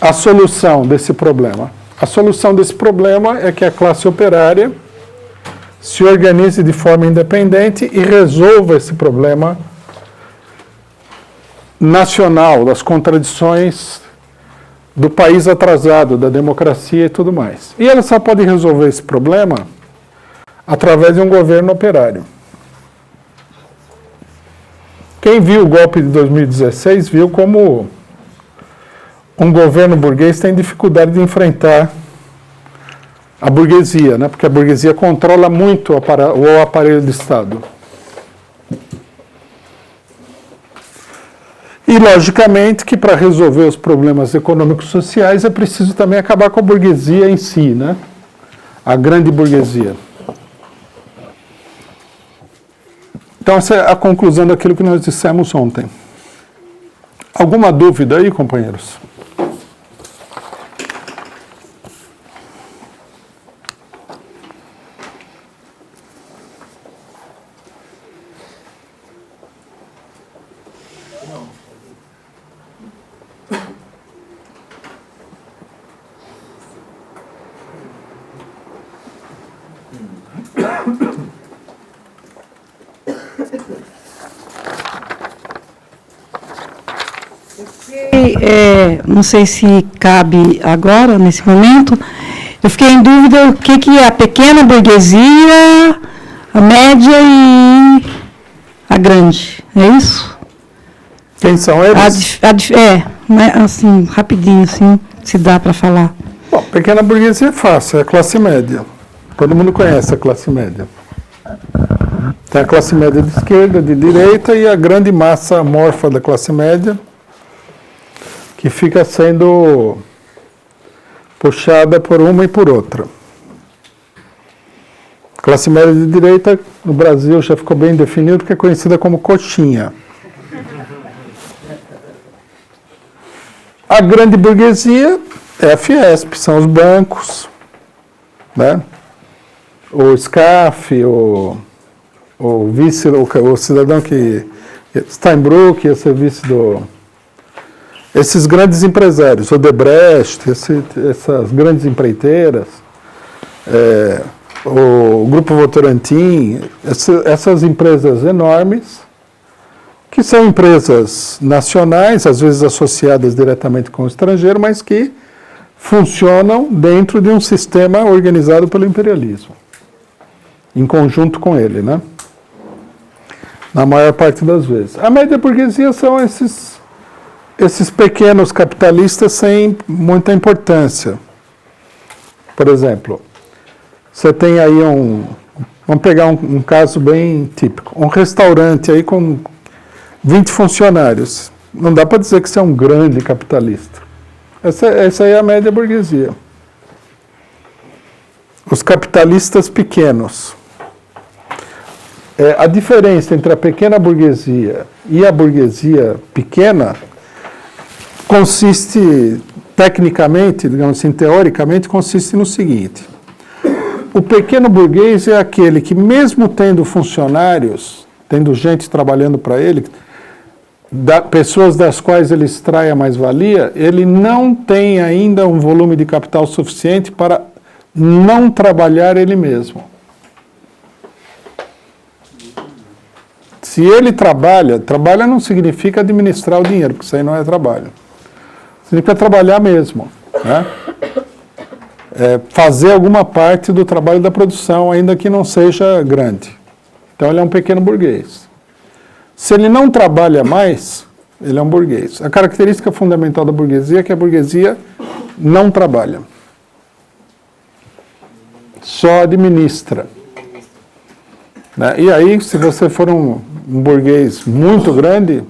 a solução desse problema? A solução desse problema é que a classe operária se organize de forma independente e resolva esse problema nacional, das contradições do país atrasado, da democracia e tudo mais. E ela só pode resolver esse problema através de um governo operário. Quem viu o golpe de 2016 viu como um governo burguês tem dificuldade de enfrentar a burguesia, né? Porque a burguesia controla muito o aparelho de Estado. E, logicamente, que para resolver os problemas econômicos e sociais é preciso também acabar com a burguesia em si, né? A grande burguesia. Então, essa é a conclusão daquilo que nós dissemos ontem. Alguma dúvida aí, companheiros? Não sei se cabe agora, nesse momento, eu fiquei em dúvida o que é a pequena burguesia, a média e a grande, é isso? Quem são eles? Né, assim, rapidinho, assim, se dá para falar. Bom, pequena burguesia é fácil, é a classe média. Todo mundo conhece a classe média. Tem a classe média de esquerda, de direita e a grande massa amorfa da classe média, que fica sendo puxada por uma e por outra. Classe média de direita, no Brasil já ficou bem definido, que é conhecida como coxinha. A grande burguesia é a Fiesp, são os bancos, né? O SCAF, o vice, o cidadão que... Steinbrück, ia ser vice do... Esses grandes empresários, o Odebrecht, essas grandes empreiteiras, o Grupo Votorantim, essas empresas enormes, que são empresas nacionais, às vezes associadas diretamente com o estrangeiro, mas que funcionam dentro de um sistema organizado pelo imperialismo, em conjunto com ele, né? Na maior parte das vezes. A média burguesia são esses pequenos capitalistas sem muita importância. Por exemplo, você tem aí vamos pegar um caso bem típico, um restaurante aí com 20 funcionários. Não dá para dizer que você é um grande capitalista. Essa aí é a média burguesia. Os capitalistas pequenos. A diferença entre a pequena burguesia e a burguesia pequena consiste, tecnicamente, digamos assim, teoricamente, consiste no seguinte. O pequeno burguês é aquele que, mesmo tendo funcionários, tendo gente trabalhando para ele, pessoas das quais ele extrai a mais-valia, ele não tem ainda um volume de capital suficiente para não trabalhar ele mesmo. Se ele trabalha não significa administrar o dinheiro, porque isso aí não é trabalho. Significa trabalhar mesmo, né? Fazer alguma parte do trabalho da produção, ainda que não seja grande. Então ele é um pequeno burguês. Se ele não trabalha mais, ele é um burguês. A característica fundamental da burguesia é que a burguesia não trabalha. Só administra. Né? E aí, se você for um burguês muito grande,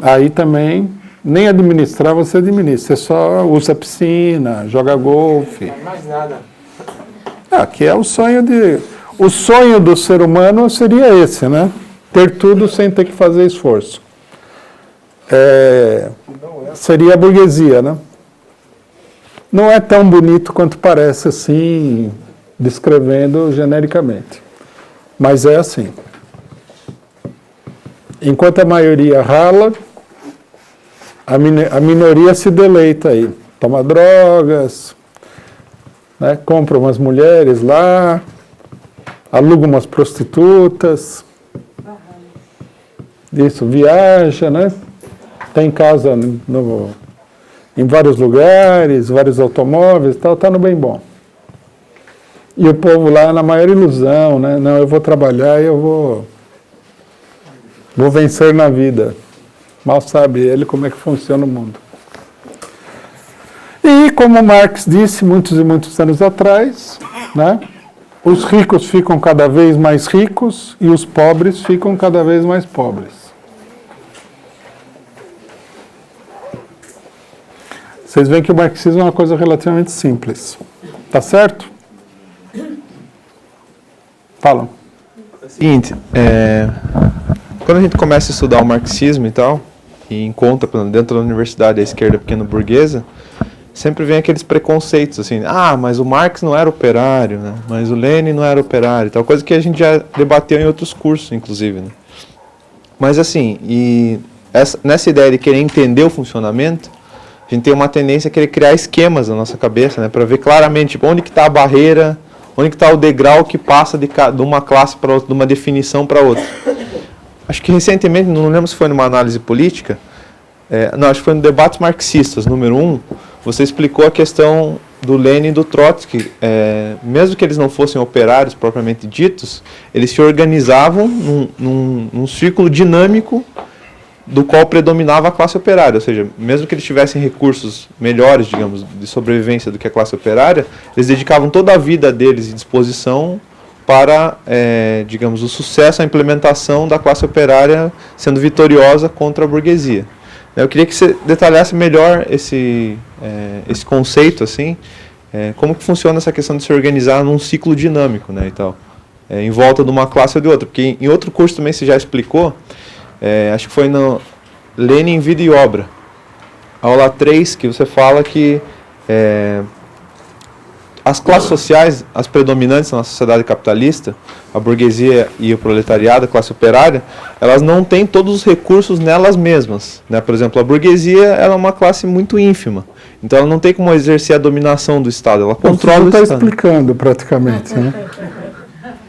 aí também, nem administrar você administra. Você só usa piscina, joga golfe. Não mais nada. Que é o sonho O sonho do ser humano seria esse, né? Ter tudo sem ter que fazer esforço. Seria a burguesia, né? Não é tão bonito quanto parece assim, descrevendo genericamente. Mas é assim. Enquanto a maioria rala, a minoria se deleita aí. Toma drogas, né? Compra umas mulheres lá, aluga umas prostitutas, isso, viaja, né? Tem casa em vários lugares, vários automóveis e tal, tá no bem bom. E o povo lá na maior ilusão, né? Não, eu vou trabalhar e eu vou vencer na vida. Mal sabe ele como é que funciona o mundo. E E, como Marx disse muitos e muitos anos atrás, né, os ricos ficam cada vez mais ricos e os pobres ficam cada vez mais pobres. Vocês veem que o marxismo é uma coisa relativamente simples. Tá certo? Falam. Seguinte, quando a gente começa a estudar o marxismo e tal, e encontra dentro da universidade a esquerda pequeno-burguesa, sempre vem aqueles preconceitos, assim, mas o Marx não era operário, né? Mas o Lenin não era operário, tal coisa que a gente já debateu em outros cursos, inclusive, né? Mas assim, nessa ideia de querer entender o funcionamento, a gente tem uma tendência a querer criar esquemas na nossa cabeça, né? Para ver claramente tipo, onde que está a barreira, onde que está o degrau que passa de uma classe para outra, de uma definição para outra. Acho que recentemente, não lembro se foi numa análise política, acho que foi no Debates Marxistas, número 1, você explicou a questão do Lenin e do Trotsky. Mesmo que eles não fossem operários propriamente ditos, eles se organizavam num círculo dinâmico do qual predominava a classe operária, ou seja, mesmo que eles tivessem recursos melhores, digamos, de sobrevivência do que a classe operária, eles dedicavam toda a vida deles e disposição para, digamos, o sucesso, a implementação da classe operária sendo vitoriosa contra a burguesia. Eu queria que você detalhasse melhor esse conceito, assim, como que funciona essa questão de se organizar num ciclo dinâmico, né, e tal, em volta de uma classe ou de outra, porque em outro curso também você já explicou, acho que foi no Lenin, Vida e Obra, aula 3, que você fala que as classes sociais, as predominantes na sociedade capitalista, a burguesia e o proletariado, a classe operária, elas não têm todos os recursos nelas mesmas, né? Por exemplo, a burguesia ela é uma classe muito ínfima, então ela não tem como exercer a dominação do Estado, ela controla o Estado. Você está explicando praticamente, né?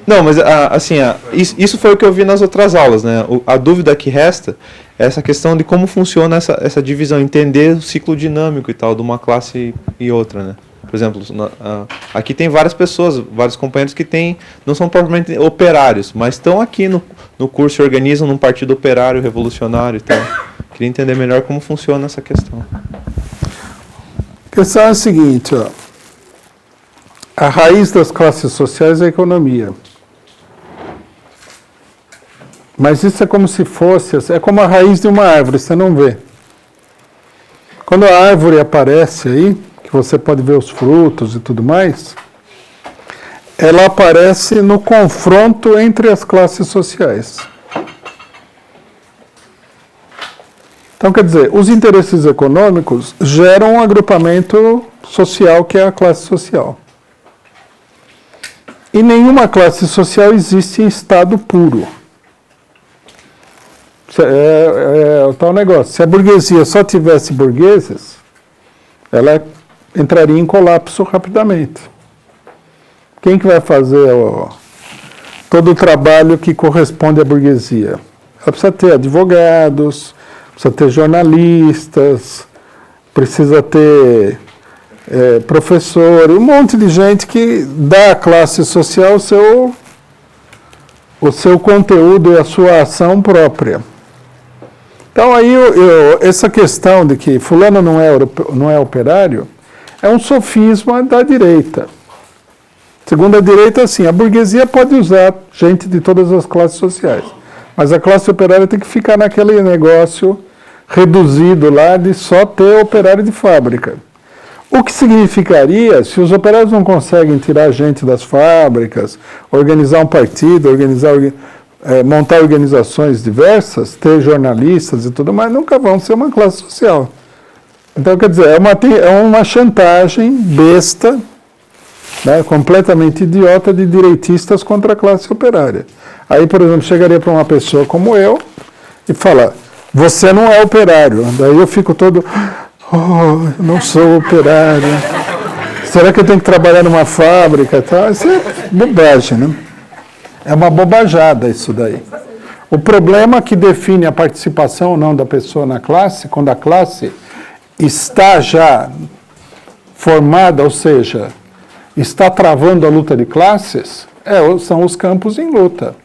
Não, mas assim, isso foi o que eu vi nas outras aulas, né? A dúvida que resta é essa questão de como funciona essa divisão, entender o ciclo dinâmico e tal, de uma classe e outra, né? Por exemplo, aqui tem várias pessoas, vários companheiros que não são propriamente operários, mas estão aqui no curso, se organizam num partido operário, revolucionário e tal. Queria entender melhor como funciona essa questão. A questão é a seguinte, ó. A raiz das classes sociais é a economia. Mas isso é como se fosse, é como a raiz de uma árvore, você não vê. Quando a árvore aparece aí, que você pode ver os frutos e tudo mais, ela aparece no confronto entre as classes sociais. Então, quer dizer, os interesses econômicos geram um agrupamento social que é a classe social. E nenhuma classe social existe em estado puro. É o tal negócio. Se a burguesia só tivesse burgueses, ela entraria em colapso rapidamente. Quem que vai fazer todo o trabalho que corresponde à burguesia? Ela precisa ter advogados, precisa ter jornalistas, precisa ter professor, um monte de gente que dá à classe social o seu conteúdo e a sua ação própria. Então aí essa questão de que fulano não é operário é um sofisma da direita. Segundo a direita, assim, a burguesia pode usar gente de todas as classes sociais, mas a classe operária tem que ficar naquele negócio reduzido lá de só ter operário de fábrica. O que significaria, se os operários não conseguem tirar gente das fábricas, organizar um partido, montar organizações diversas, ter jornalistas e tudo mais, nunca vão ser uma classe social. Então, quer dizer, é uma chantagem besta, né, completamente idiota de direitistas contra a classe operária. Aí, por exemplo, chegaria para uma pessoa como eu e falar, você não é operário. Daí eu fico todo, eu não sou operário. Será que eu tenho que trabalhar numa fábrica? Tá? Isso é bobagem, né? É uma bobajada isso daí. O problema que define a participação ou não da pessoa na classe, quando a classe está já formada, ou seja, está travando a luta de classes, são os campos em luta.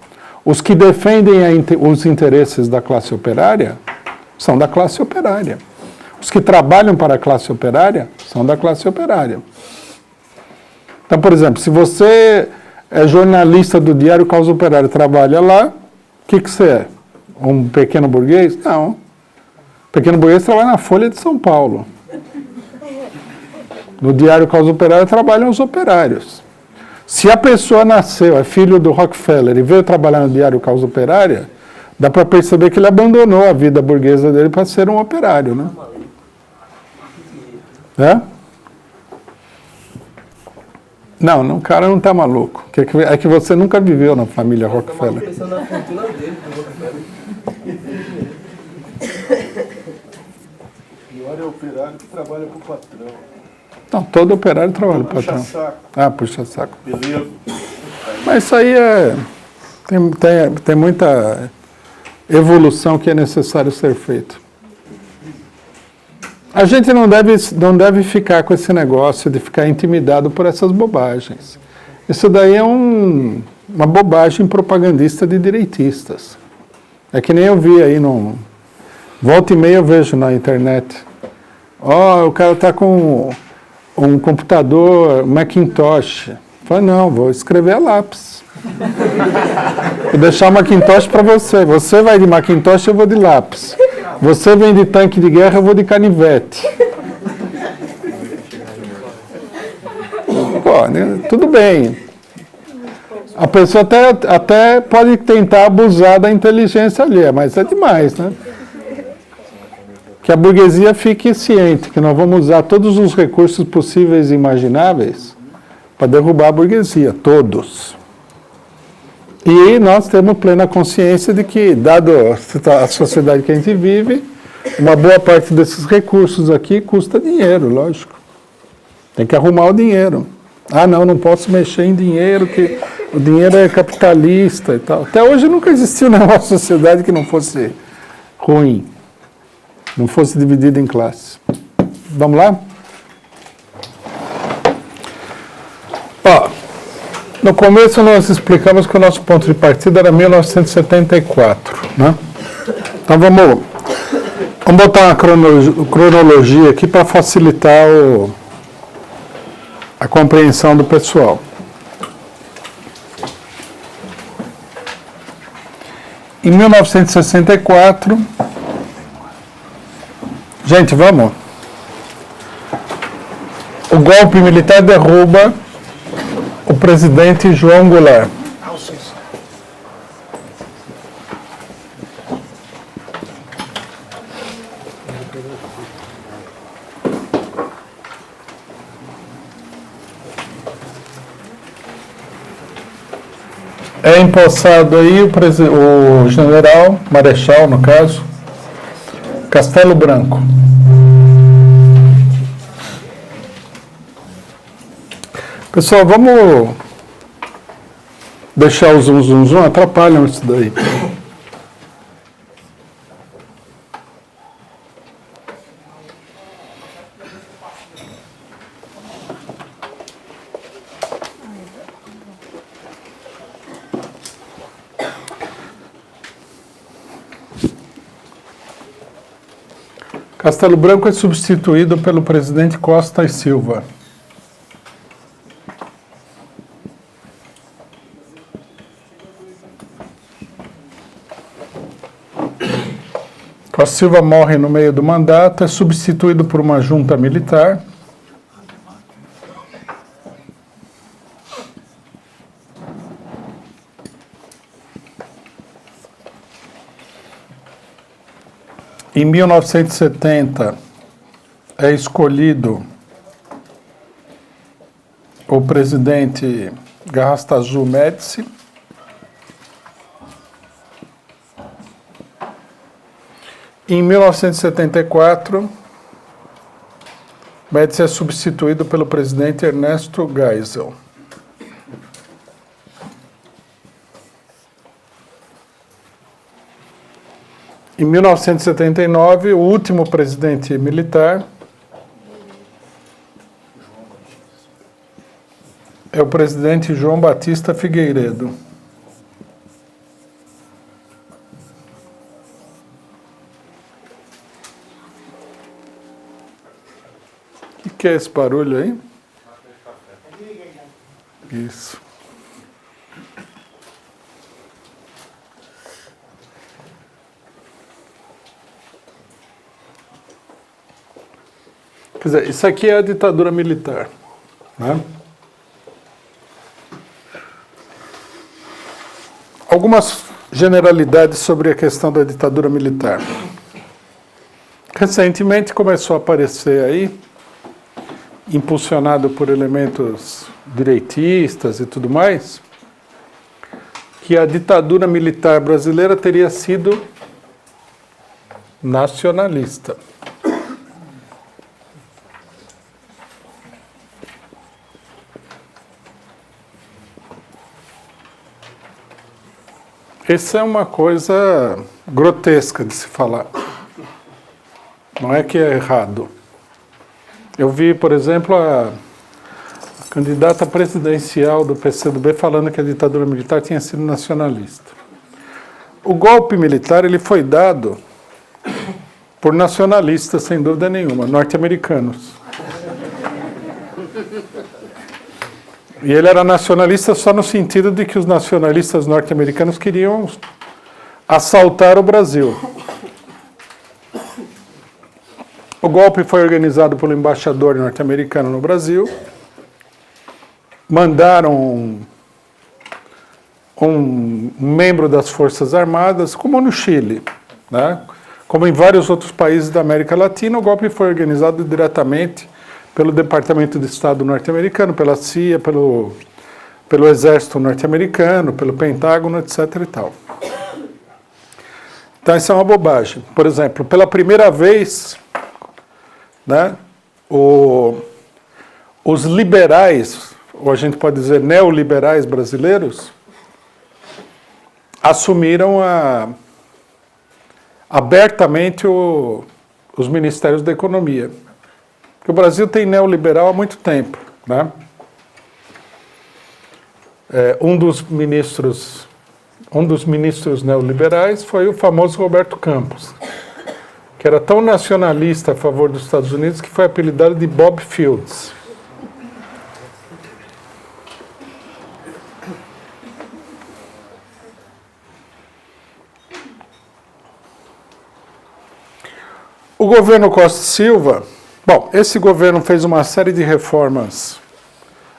Os que defendem os interesses da classe operária são da classe operária. Os que trabalham para a classe operária são da classe operária. Então, por exemplo, se você é jornalista do Diário Causa Operária, trabalha lá, o que você é? Um pequeno burguês? Não. O pequeno burguês trabalha na Folha de São Paulo. No Diário Causa Operária trabalham os operários. Se a pessoa nasceu, é filho do Rockefeller e veio trabalhar no Diário Causa Operária, dá para perceber que ele abandonou a vida burguesa dele para ser um operário, né? É? Não, o cara não está maluco. É que você nunca viveu na família Rockefeller. Pensando na fortuna dele, do Rockefeller. Pior é o operário que trabalha para o patrão. Não, todo operário trabalha para o patrão. Puxa-saco. Ah, puxa-saco. Beleza. Mas isso aí tem muita evolução que é necessário ser feito. A gente não deve ficar com esse negócio de ficar intimidado por essas bobagens. Isso daí é uma bobagem propagandista de direitistas. É que nem eu vi aí, volta e meia eu vejo na internet. O cara está com um computador Macintosh. Fala, não, vou escrever a lápis. Vou deixar o Macintosh para você. Você vai de Macintosh, eu vou de lápis. Você vem de tanque de guerra, eu vou de canivete. Pô, tudo bem. A pessoa até pode tentar abusar da inteligência alheia, mas é demais, né? Que a burguesia fique ciente que nós vamos usar todos os recursos possíveis e imagináveis para derrubar a burguesia, todos. E nós temos plena consciência de que, dado a sociedade que a gente vive, uma boa parte desses recursos aqui custa dinheiro, lógico. Tem que arrumar o dinheiro. Ah, não posso mexer em dinheiro, que o dinheiro é capitalista e tal. Até hoje nunca existiu nenhuma sociedade que não fosse ruim, não fosse dividida em classes. Vamos lá? No começo nós explicamos que o nosso ponto de partida era 1974, né? Então vamos botar uma cronologia aqui para facilitar a compreensão do pessoal. Em 1964, gente, vamos. O golpe militar derruba o presidente João Goulart. É empossado aí o general, marechal no caso, Castelo Branco. Pessoal, vamos deixar o zoom, atrapalham isso daí. Castelo Branco é substituído pelo presidente Costa e Silva. Costa Silva morre no meio do mandato, é substituído por uma junta militar. Em 1970 é escolhido o presidente Garrastazu Médici. Em 1974, Médici é substituído pelo presidente Ernesto Geisel. Em 1979, o último presidente militar é o presidente João Batista Figueiredo. que é esse barulho aí? Isso. Quer dizer, isso aqui é a ditadura militar, né? Algumas generalidades sobre a questão da ditadura militar. Recentemente começou a aparecer aí, impulsionado por elementos direitistas e tudo mais, que a ditadura militar brasileira teria sido nacionalista. Essa é uma coisa grotesca de se falar. Não é que é errado. Eu vi, por exemplo, a candidata presidencial do PCdoB falando que a ditadura militar tinha sido nacionalista. O golpe militar ele foi dado por nacionalistas, sem dúvida nenhuma, norte-americanos. E ele era nacionalista só no sentido de que os nacionalistas norte-americanos queriam assaltar o Brasil. O golpe foi organizado pelo embaixador norte-americano no Brasil. Mandaram um membro das Forças Armadas, como no Chile, né? Como em vários outros países da América Latina, o golpe foi organizado diretamente pelo Departamento de Estado norte-americano, pela CIA, pelo Exército norte-americano, pelo Pentágono, etc. e tal. Então, isso é uma bobagem. Por exemplo, pela primeira vez, né, os liberais, ou a gente pode dizer neoliberais brasileiros, assumiram abertamente os ministérios da economia. Porque o Brasil tem neoliberal há muito tempo, né? Um dos ministros neoliberais foi o famoso Roberto Campos, que era tão nacionalista a favor dos Estados Unidos que foi apelidado de Bob Fields. O governo Costa e Silva, bom, esse governo fez uma série de reformas,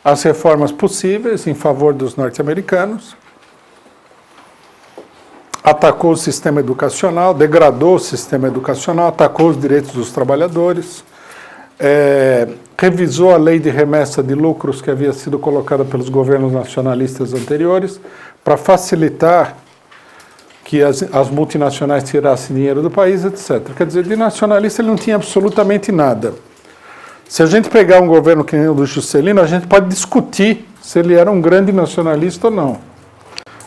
as reformas possíveis em favor dos norte-americanos, atacou o sistema educacional, degradou o sistema educacional, atacou os direitos dos trabalhadores, revisou a lei de remessa de lucros que havia sido colocada pelos governos nacionalistas anteriores para facilitar que as multinacionais tirassem dinheiro do país, etc. Quer dizer, de nacionalista ele não tinha absolutamente nada. Se a gente pegar um governo que nem o do Juscelino, a gente pode discutir se ele era um grande nacionalista ou não.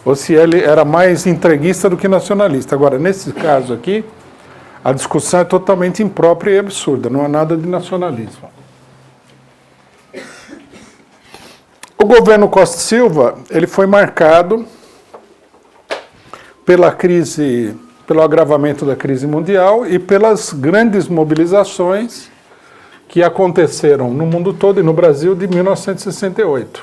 Ou se ele era mais entreguista do que nacionalista. Agora, nesse caso aqui, a discussão é totalmente imprópria e absurda, não há nada de nacionalismo. O governo Costa e Silva, ele foi marcado pela crise, pelo agravamento da crise mundial e pelas grandes mobilizações que aconteceram no mundo todo e no Brasil de 1968.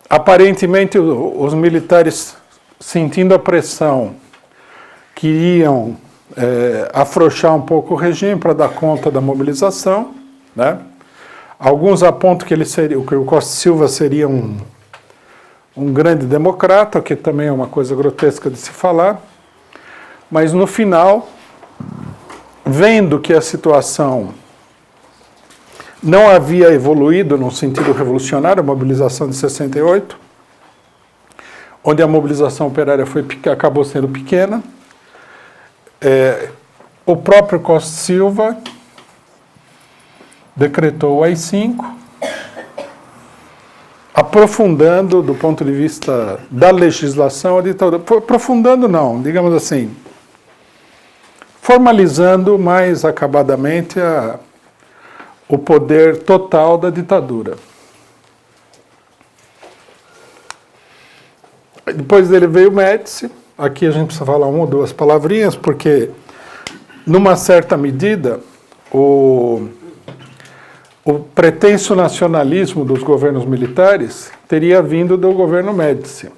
Aparentemente, os militares, sentindo a pressão, queriam afrouxar um pouco o regime para dar conta da mobilização, né? Alguns apontam que o Costa e Silva seria um grande democrata, o que também é uma coisa grotesca de se falar, mas no final, vendo que a situação não havia evoluído no sentido revolucionário, a mobilização de 68, onde a mobilização operária acabou sendo pequena, o próprio Costa e Silva decretou o AI-5, aprofundando, do ponto de vista da legislação, a ditadura. Aprofundando não, digamos assim, formalizando mais acabadamente o poder total da ditadura. Depois dele veio o Médici. Aqui a gente precisa falar uma ou duas palavrinhas, porque numa certa medida, o pretenso nacionalismo dos governos militares teria vindo do governo Médici,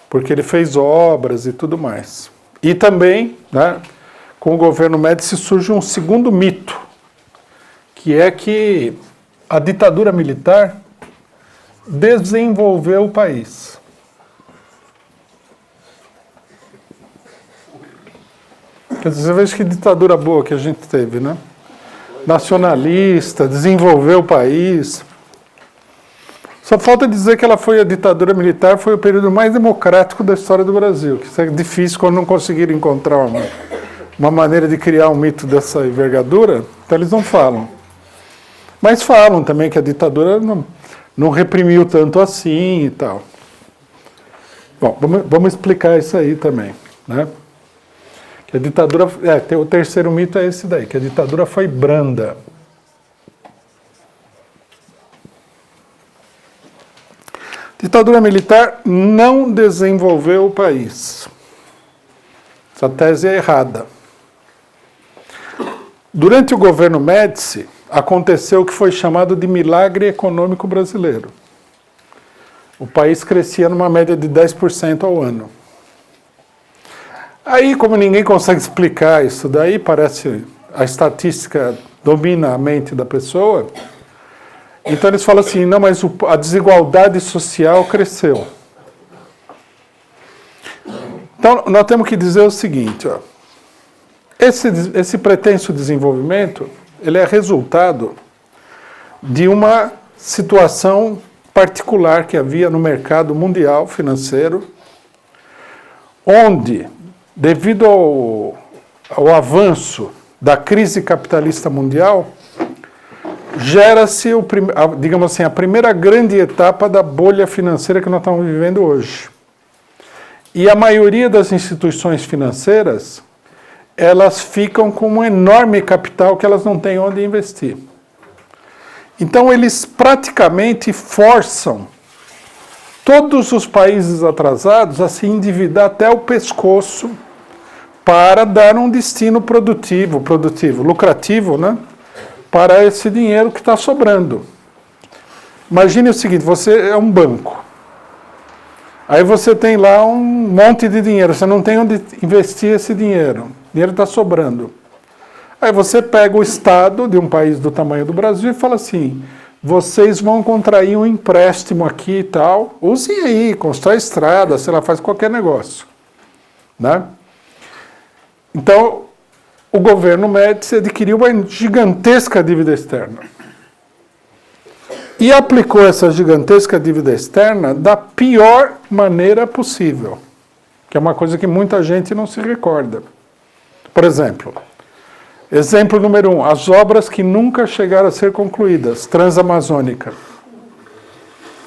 porque ele fez obras e tudo mais. E também, né, com o governo Médici surge um segundo mito, que é que a ditadura militar desenvolveu o país. Quer dizer, você veja que ditadura boa que a gente teve, né? Nacionalista, desenvolveu o país. Só falta dizer que ela foi a ditadura militar, foi o período mais democrático da história do Brasil. Que isso é difícil quando não conseguiram encontrar uma maneira de criar um mito dessa envergadura, então eles não falam. Mas falam também que a ditadura não reprimiu tanto assim e tal. Bom, vamos explicar isso aí também, né? Que a ditadura, o terceiro mito é esse daí, que a ditadura foi branda. Ditadura militar não desenvolveu o país. Essa tese é errada. Durante o governo Médici, aconteceu o que foi chamado de milagre econômico brasileiro. O país crescia numa média de 10% ao ano. Aí, como ninguém consegue explicar isso daí, parece a estatística domina a mente da pessoa, então eles falam assim, não, mas a desigualdade social cresceu. Então, nós temos que dizer o seguinte, ó, esse pretenso desenvolvimento, ele é resultado de uma situação particular que havia no mercado mundial financeiro, onde, devido ao avanço da crise capitalista mundial, gera-se, digamos assim, a primeira grande etapa da bolha financeira que nós estamos vivendo hoje. E a maioria das instituições financeiras, elas ficam com um enorme capital que elas não têm onde investir. Então, eles praticamente forçam todos os países atrasados a se endividar até o pescoço para dar um destino produtivo, lucrativo, né, para esse dinheiro que está sobrando. Imagine o seguinte, você é um banco. Aí você tem lá um monte de dinheiro, você não tem onde investir esse dinheiro. O dinheiro está sobrando. Aí você pega o Estado de um país do tamanho do Brasil e fala assim, vocês vão contrair um empréstimo aqui e tal, usem aí, constrói estrada, sei lá, faz qualquer negócio. Né? Então, o governo Médici adquiriu uma gigantesca dívida externa. E aplicou essa gigantesca dívida externa da pior maneira possível, que é uma coisa que muita gente não se recorda. Por exemplo, exemplo número 1, as obras que nunca chegaram a ser concluídas, Transamazônica.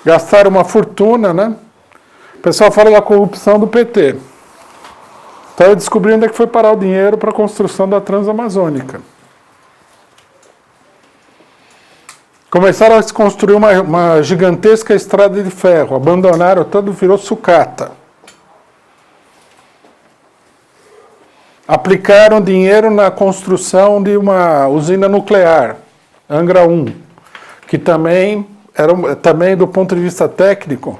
Gastaram uma fortuna, né? O pessoal fala da corrupção do PT. Então eu descobri onde é que foi parar o dinheiro para a construção da Transamazônica. Começaram a se construir uma gigantesca estrada de ferro, abandonaram tudo, virou sucata. Aplicaram dinheiro na construção de uma usina nuclear, Angra 1, que também do ponto de vista técnico,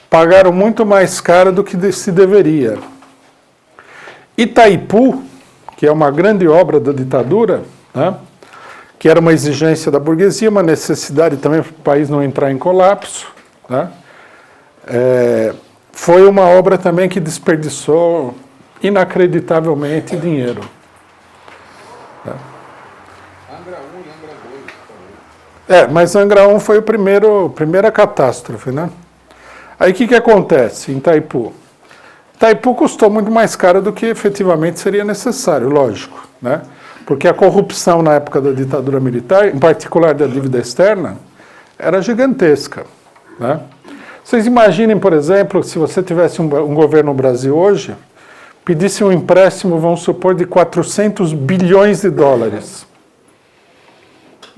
pagaram muito mais caro do que se deveria. Itaipu, que é uma grande obra da ditadura, né, que era uma exigência da burguesia, uma necessidade também para o país não entrar em colapso, né, foi uma obra também que desperdiçou inacreditavelmente dinheiro. Né. Angra 1 e Angra 2. Mas Angra 1 foi a primeira catástrofe, né? Aí o que acontece em Itaipu? Itaipu custou muito mais caro do que efetivamente seria necessário, lógico, né? Porque a corrupção na época da ditadura militar, em particular da dívida externa, era gigantesca, né? Vocês imaginem, por exemplo, se você tivesse um governo no Brasil hoje, pedisse um empréstimo, vamos supor, de 400 bilhões de dólares.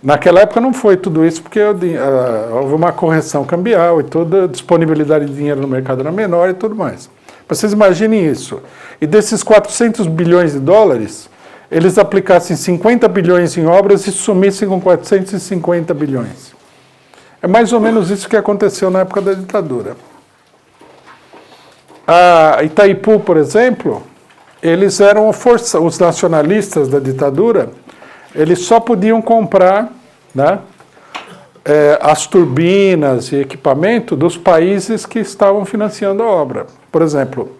Naquela época não foi tudo isso, porque houve uma correção cambial e toda a disponibilidade de dinheiro no mercado era menor e tudo mais. Vocês imaginem isso. E desses 400 bilhões de dólares, eles aplicassem 50 bilhões em obras e sumissem com 450 bilhões. É mais ou menos isso que aconteceu na época da ditadura. A Itaipu, por exemplo, eles eram os nacionalistas da ditadura, eles só podiam comprar, né, as turbinas e equipamento dos países que estavam financiando a obra. Por exemplo,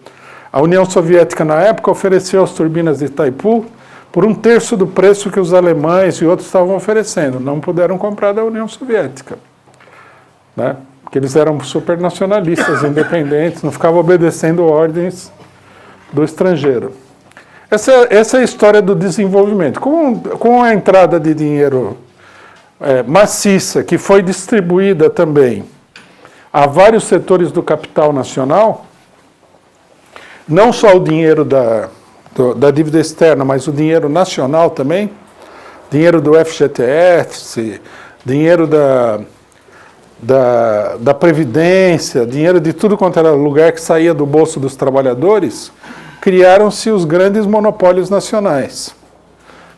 a União Soviética, na época, ofereceu as turbinas de Itaipu por 1/3 do preço que os alemães e outros estavam oferecendo. Não puderam comprar da União Soviética, né? Porque eles eram supernacionalistas, independentes, não ficavam obedecendo ordens do estrangeiro. Essa é a história do desenvolvimento. Com a entrada de dinheiro maciça, que foi distribuída também a vários setores do capital nacional, não só o dinheiro da dívida externa, mas o dinheiro nacional também, dinheiro do FGTS, dinheiro da Previdência, dinheiro de tudo quanto era lugar que saía do bolso dos trabalhadores, criaram-se os grandes monopólios nacionais,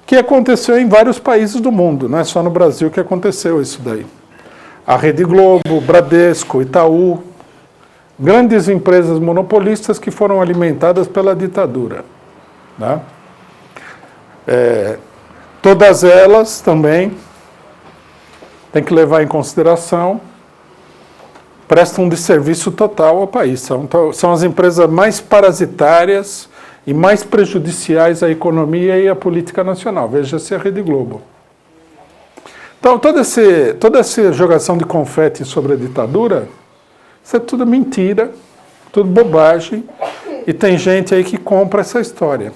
que aconteceu em vários países do mundo, não é só no Brasil que aconteceu isso daí. A Rede Globo, Bradesco, Itaú, grandes empresas monopolistas que foram alimentadas pela ditadura, né? Todas elas também tem que levar em consideração, prestam de serviço total ao país. São as empresas mais parasitárias e mais prejudiciais à economia e à política nacional. Veja-se a Rede Globo. Então, toda essa jogação de confete sobre a ditadura, isso é tudo mentira, tudo bobagem, e tem gente aí que compra essa história.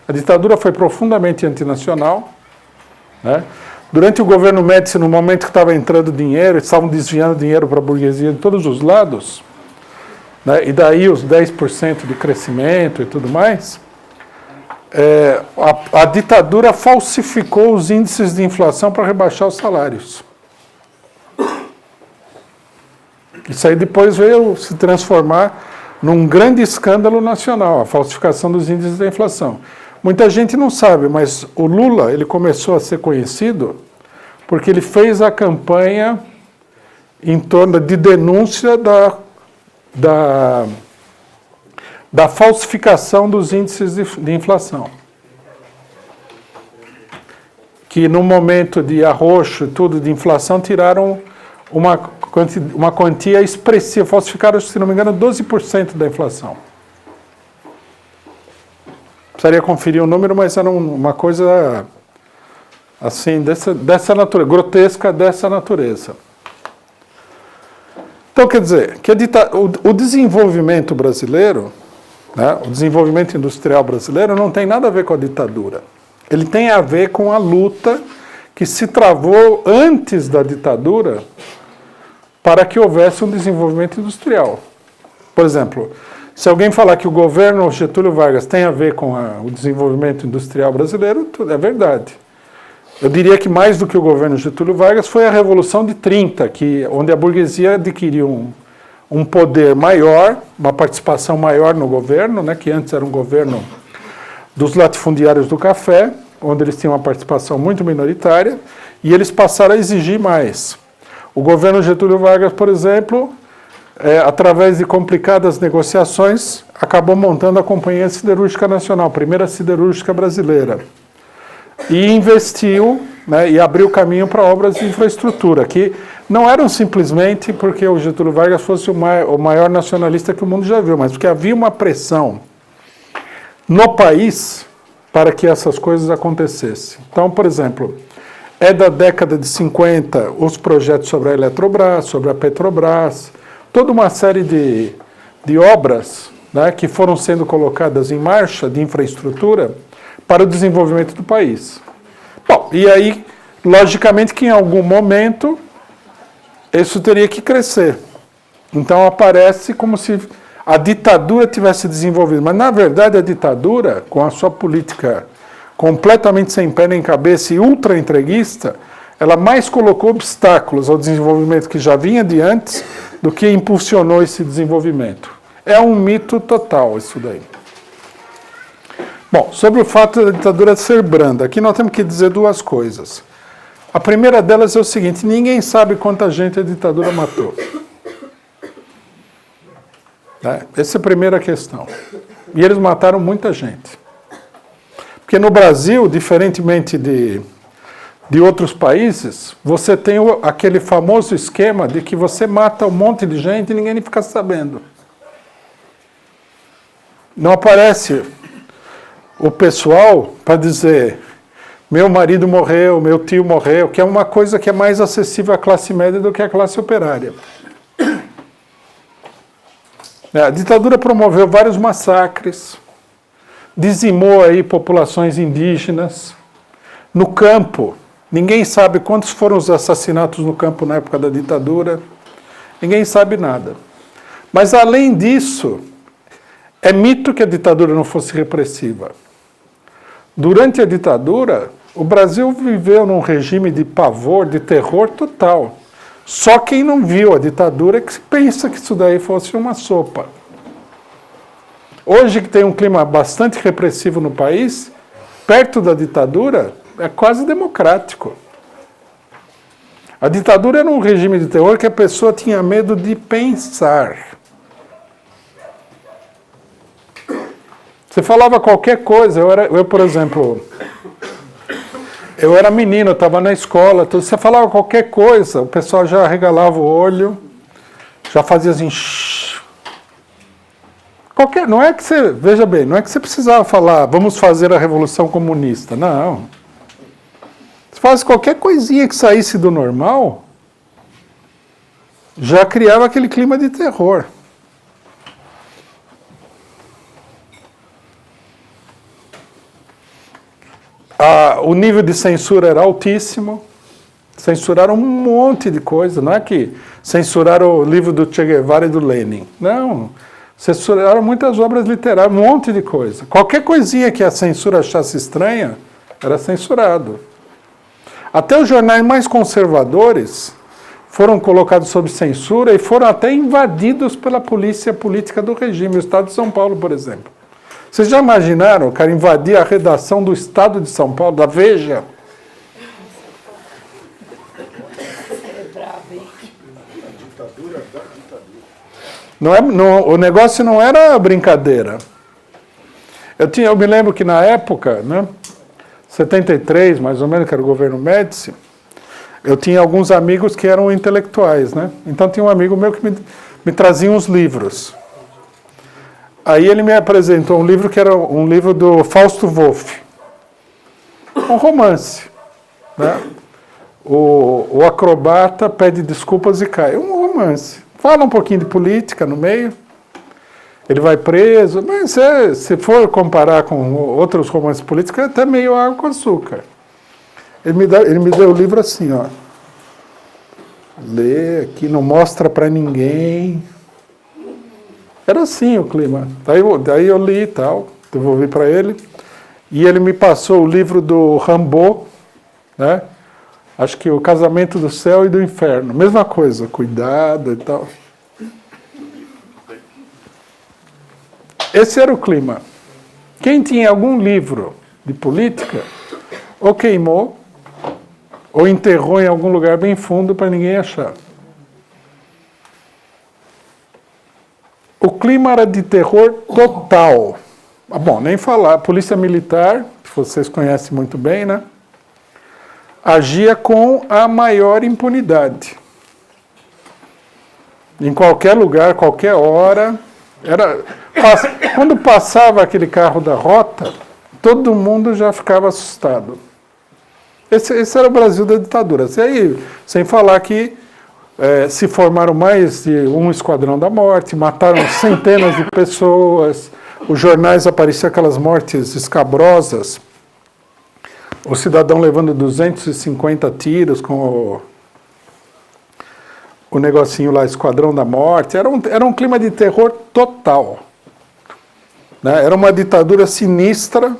A ditadura foi profundamente antinacional, né? Durante o governo Médici, no momento que estava entrando dinheiro, estavam desviando dinheiro para a burguesia de todos os lados, né? E daí os 10% de crescimento e tudo mais, a ditadura falsificou os índices de inflação para rebaixar os salários. Isso aí depois veio se transformar num grande escândalo nacional, a falsificação dos índices da inflação. Muita gente não sabe, mas o Lula, ele começou a ser conhecido porque ele fez a campanha em torno de denúncia da falsificação dos índices de inflação. Que no momento de arroxo e tudo de inflação, tiraram uma quantia expressiva, falsificaram, se não me engano, 12% da inflação. Precisaria conferir o número, mas era uma coisa assim, dessa natureza, grotesca dessa natureza. Então, quer dizer, que o desenvolvimento brasileiro, né, o desenvolvimento industrial brasileiro não tem nada a ver com a ditadura. Ele tem a ver com a luta que se travou antes da ditadura para que houvesse um desenvolvimento industrial. Por exemplo, se alguém falar que o governo Getúlio Vargas tem a ver com o desenvolvimento industrial brasileiro, é verdade. Eu diria que mais do que o governo Getúlio Vargas foi a Revolução de 30, onde a burguesia adquiriu um poder maior, uma participação maior no governo, né, que antes era um governo dos latifundiários do café, onde eles tinham uma participação muito minoritária, e eles passaram a exigir mais. O governo Getúlio Vargas, por exemplo, através de complicadas negociações, acabou montando a Companhia Siderúrgica Nacional, a primeira siderúrgica brasileira, e investiu, né, e abriu caminho para obras de infraestrutura, que não eram simplesmente porque o Getúlio Vargas fosse o maior nacionalista que o mundo já viu, mas porque havia uma pressão no país para que essas coisas acontecessem. Então, por exemplo, da década de 50 os projetos sobre a Eletrobras, sobre a Petrobras, toda uma série de obras, né, que foram sendo colocadas em marcha de infraestrutura para o desenvolvimento do país. Bom, e aí, logicamente que em algum momento isso teria que crescer. Então aparece como se a ditadura tivesse desenvolvido. Mas, na verdade, a ditadura, com a sua política completamente sem pé nem cabeça e ultra-entreguista, ela mais colocou obstáculos ao desenvolvimento que já vinha de antes do que impulsionou esse desenvolvimento. É um mito total isso daí. Bom, sobre o fato da ditadura ser branda, aqui nós temos que dizer duas coisas. A primeira delas é o seguinte: ninguém sabe quanta gente a ditadura matou. Essa é a primeira questão. E eles mataram muita gente. Porque no Brasil, diferentemente de outros países, você tem aquele famoso esquema de que você mata um monte de gente e ninguém fica sabendo. Não aparece o pessoal para dizer: meu marido morreu, meu tio morreu, que é uma coisa que é mais acessível à classe média do que à classe operária. A ditadura promoveu vários massacres, dizimou aí populações indígenas. No campo, ninguém sabe quantos foram os assassinatos no campo na época da ditadura. Ninguém sabe nada. Mas, além disso, é mito que a ditadura não fosse repressiva. Durante a ditadura, o Brasil viveu num regime de pavor, de terror total. Só quem não viu a ditadura é que pensa que isso daí fosse uma sopa. Hoje, que tem um clima bastante repressivo no país, perto da ditadura, é quase democrático. A ditadura era um regime de terror que a pessoa tinha medo de pensar. Você falava qualquer coisa, eu por exemplo, eu era menino, eu estava na escola, então você falava qualquer coisa, o pessoal já regalava o olho, já fazia assim, shh. Não é que você, veja bem, não é que você precisava falar, vamos fazer a Revolução Comunista, não. Se faz qualquer coisinha que saísse do normal, já criava aquele clima de terror. O nível de censura era altíssimo, censuraram um monte de coisa, não é que censuraram o livro do Che Guevara e do Lenin, não, censuraram muitas obras literárias, um monte de coisa. Qualquer coisinha que a censura achasse estranha, era censurado. Até os jornais mais conservadores foram colocados sob censura e foram até invadidos pela polícia política do regime, o Estado de São Paulo, por exemplo. Vocês já imaginaram o cara invadir a redação do Estado de São Paulo, da Veja? O negócio não era brincadeira. Eu me lembro que na época, 73, mais ou menos, que era o governo Médici, eu tinha alguns amigos que eram intelectuais, Então tinha um amigo meu que me trazia uns livros. Aí ele me apresentou um livro que era um livro do Fausto Wolff. Um romance. O acrobata pede desculpas e cai. Um romance. Fala um pouquinho de política no meio. Ele vai preso. Mas se for comparar com outros romances políticos, é até meio água com açúcar. Ele me deu o livro assim, ó. Lê aqui, não mostra para ninguém. Era assim o clima. Daí eu li e tal, devolvi para ele. E ele me passou o livro do Rimbaud, Acho que o Casamento do Céu e do Inferno. Mesma coisa, cuidado e tal. Esse era o clima. Quem tinha algum livro de política, ou queimou, ou enterrou em algum lugar bem fundo para ninguém achar. O clima era de terror total. Bom, nem falar. A polícia militar, que vocês conhecem muito bem, agia com a maior impunidade. Em qualquer lugar, qualquer hora. Quando passava aquele carro da rota, todo mundo já ficava assustado. Esse era o Brasil da ditadura. E aí, sem falar que se formaram mais de um esquadrão da morte, mataram centenas de pessoas, os jornais apareciam aquelas mortes escabrosas, o cidadão levando 250 tiros com o negocinho lá, Esquadrão da Morte. Era um clima de terror total. Era uma ditadura sinistra,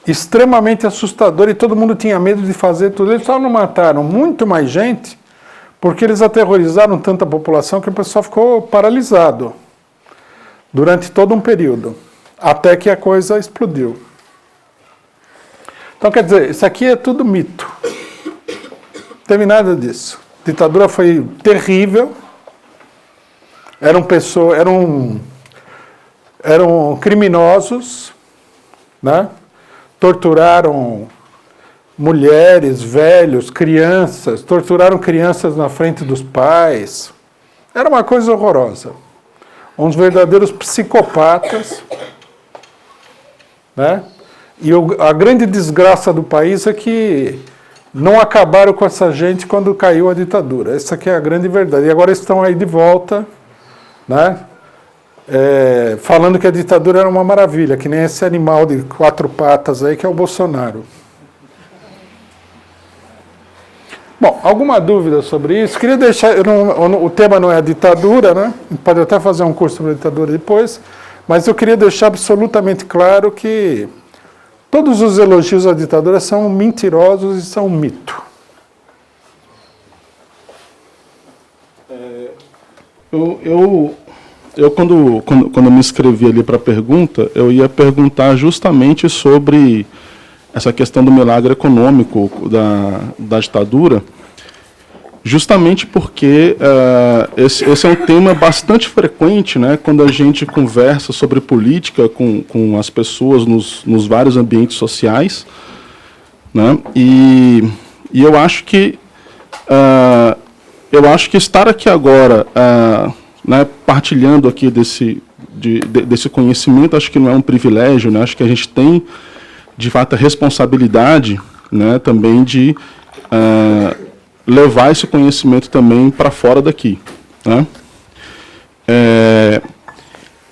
extremamente assustadora, e todo mundo tinha medo de fazer tudo. Eles só não mataram muito mais gente porque eles aterrorizaram tanta população que o pessoal ficou paralisado durante todo um período. até que a coisa explodiu. Então, quer dizer, isso aqui é tudo mito. Não teve nada disso. A ditadura foi terrível. Eram criminosos, né? Torturaram mulheres, velhos, crianças, torturaram crianças na frente dos pais. Era uma coisa horrorosa. Uns verdadeiros psicopatas, né? E a grande desgraça do país é que não acabaram com essa gente quando caiu a ditadura. Essa aqui é a grande verdade. E agora estão aí de volta, né? Falando que a ditadura era uma maravilha, que nem esse animal de 4 patas aí que é o Bolsonaro. Bom, alguma dúvida sobre isso? Queria deixar, o tema não é a ditadura, né? A gente pode até fazer um curso sobre a ditadura depois, mas eu queria deixar absolutamente claro que todos os elogios à ditadura são mentirosos e são um mito. Eu quando me inscrevi ali para a pergunta, eu ia perguntar justamente sobre essa questão do milagre econômico da ditadura, justamente porque esse é um tema bastante frequente, né, quando a gente conversa sobre política com as pessoas nos vários ambientes sociais, né, e eu acho que estar aqui agora, né, partilhando aqui desse conhecimento, acho que não é um privilégio, né, acho que a gente tem de fato a responsabilidade, né, também de levar esse conhecimento também para fora daqui, né?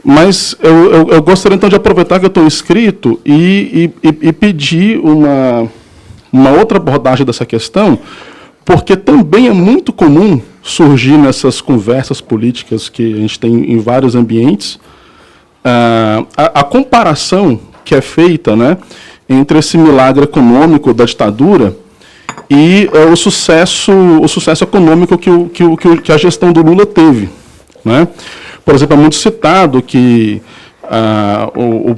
Mas eu gostaria então de aproveitar que eu estou inscrito e pedir uma outra abordagem dessa questão, porque também é muito comum surgir nessas conversas políticas que a gente tem em vários ambientes, a comparação que é feita, né, entre esse milagre econômico da ditadura e o sucesso econômico que a gestão do Lula teve, né? Por exemplo, é muito citado que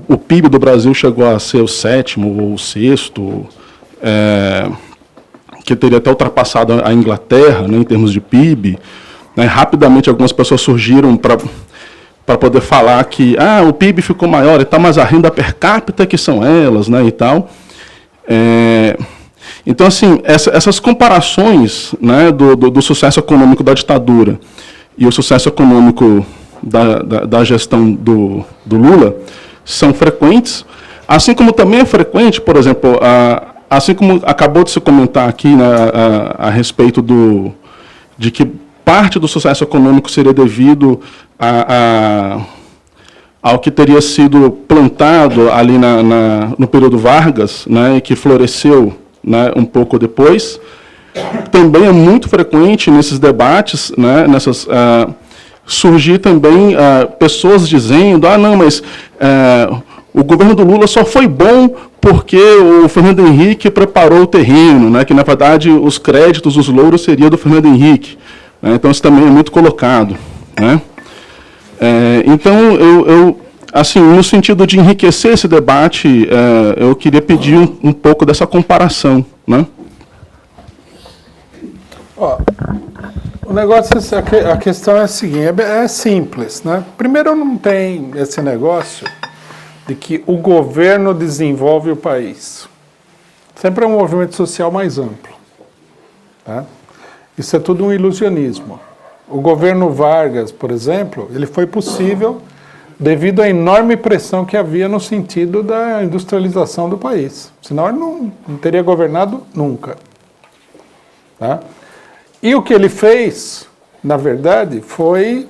o PIB do Brasil chegou a ser o 7º ou o 6º, que teria até ultrapassado a Inglaterra, né, em termos de PIB. Né? Rapidamente algumas pessoas surgiram para poder falar que o PIB ficou maior e tal, mas a renda per capita que são elas, né, e tal. Então, assim, essas comparações, né, do sucesso econômico da ditadura e o sucesso econômico da gestão do Lula são frequentes, assim como também é frequente, por exemplo, assim como acabou de se comentar aqui, né, a respeito de que parte do sucesso econômico seria devido ao que teria sido plantado ali no período Vargas, né, e que floresceu, né, um pouco depois. Também é muito frequente nesses debates, né, surgir também pessoas dizendo, não, mas o governo do Lula só foi bom porque o Fernando Henrique preparou o terreno, né, que na verdade os créditos, os louros seriam do Fernando Henrique. Né, então isso também é muito colocado. Né. Então, assim, no sentido de enriquecer esse debate, eu queria pedir um pouco dessa comparação. Né. O negócio, a questão é a seguinte, é simples, né? Primeiro, não tem esse negócio de que o governo desenvolve o país. Sempre é um movimento social mais amplo. Tá? Isso é tudo um ilusionismo. O governo Vargas, por exemplo, ele foi possível devido à enorme pressão que havia no sentido da industrialização do país. Senão ele não teria governado nunca. Tá? E o que ele fez, na verdade, foi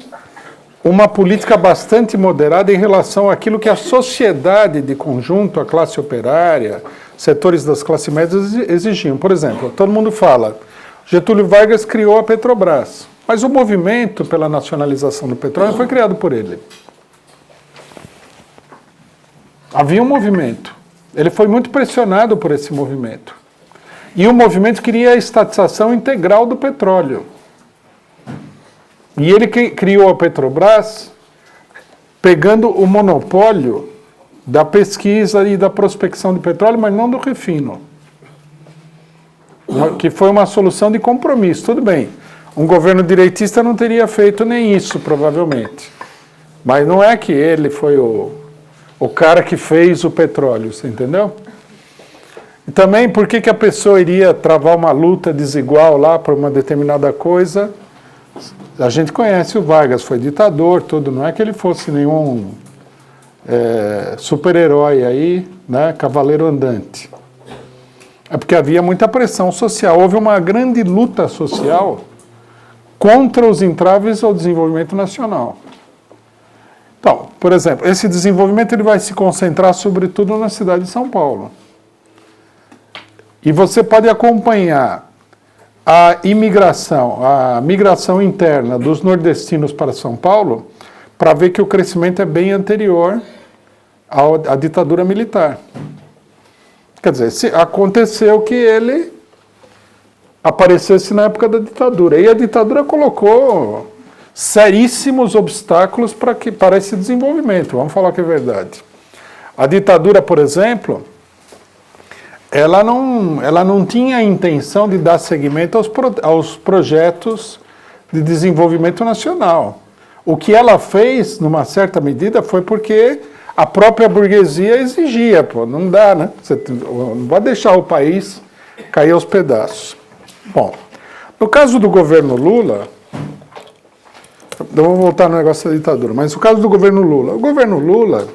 uma política bastante moderada em relação àquilo que a sociedade de conjunto, a classe operária, setores das classes médias exigiam. Por exemplo, todo mundo fala, Getúlio Vargas criou a Petrobras, mas o movimento pela nacionalização do petróleo foi criado por ele. Havia um movimento. Ele foi muito pressionado por esse movimento. E o movimento queria a estatização integral do petróleo. E ele criou a Petrobras pegando o monopólio da pesquisa e da prospecção de petróleo, mas não do refino. Que foi uma solução de compromisso. Tudo bem, um governo direitista não teria feito nem isso, provavelmente. Mas não é que ele foi o cara que fez o petróleo, você entendeu? E também, por que a pessoa iria travar uma luta desigual lá por uma determinada coisa? A gente conhece o Vargas, foi ditador, tudo. Não é que ele fosse nenhum super-herói aí, né, cavaleiro andante. É porque havia muita pressão social. Houve uma grande luta social contra os entraves ao desenvolvimento nacional. Então, por exemplo, esse desenvolvimento ele vai se concentrar sobretudo na cidade de São Paulo. E você pode acompanhar a migração interna dos nordestinos para São Paulo, para ver que o crescimento é bem anterior à ditadura militar. Quer dizer, aconteceu que ele aparecesse na época da ditadura. E a ditadura colocou seríssimos obstáculos para esse desenvolvimento. Vamos falar que é verdade. A ditadura, por exemplo, ela não tinha a intenção de dar seguimento aos projetos de desenvolvimento nacional. O que ela fez, numa certa medida, foi porque a própria burguesia exigia. Pô, não dá, né? Você não vai deixar o país cair aos pedaços. Bom, no caso do governo Lula, eu vou voltar no negócio da ditadura, mas no caso do governo Lula,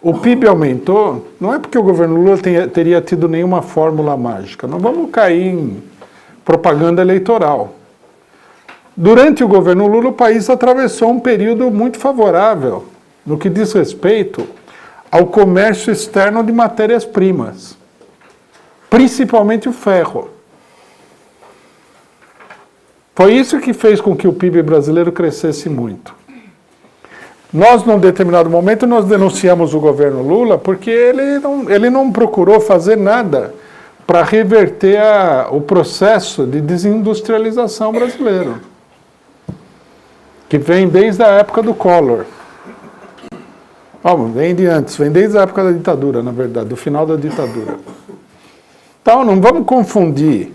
o PIB aumentou, não é porque o governo Lula teria tido nenhuma fórmula mágica, não vamos cair em propaganda eleitoral. Durante o governo Lula, o país atravessou um período muito favorável no que diz respeito ao comércio externo de matérias-primas, principalmente o ferro. Foi isso que fez com que o PIB brasileiro crescesse muito. Nós, num determinado momento, nós denunciamos o governo Lula porque ele não procurou fazer nada para reverter o processo de desindustrialização brasileiro, que vem desde a época do Collor. Vem desde a época da ditadura, na verdade, do final da ditadura. Então, não vamos confundir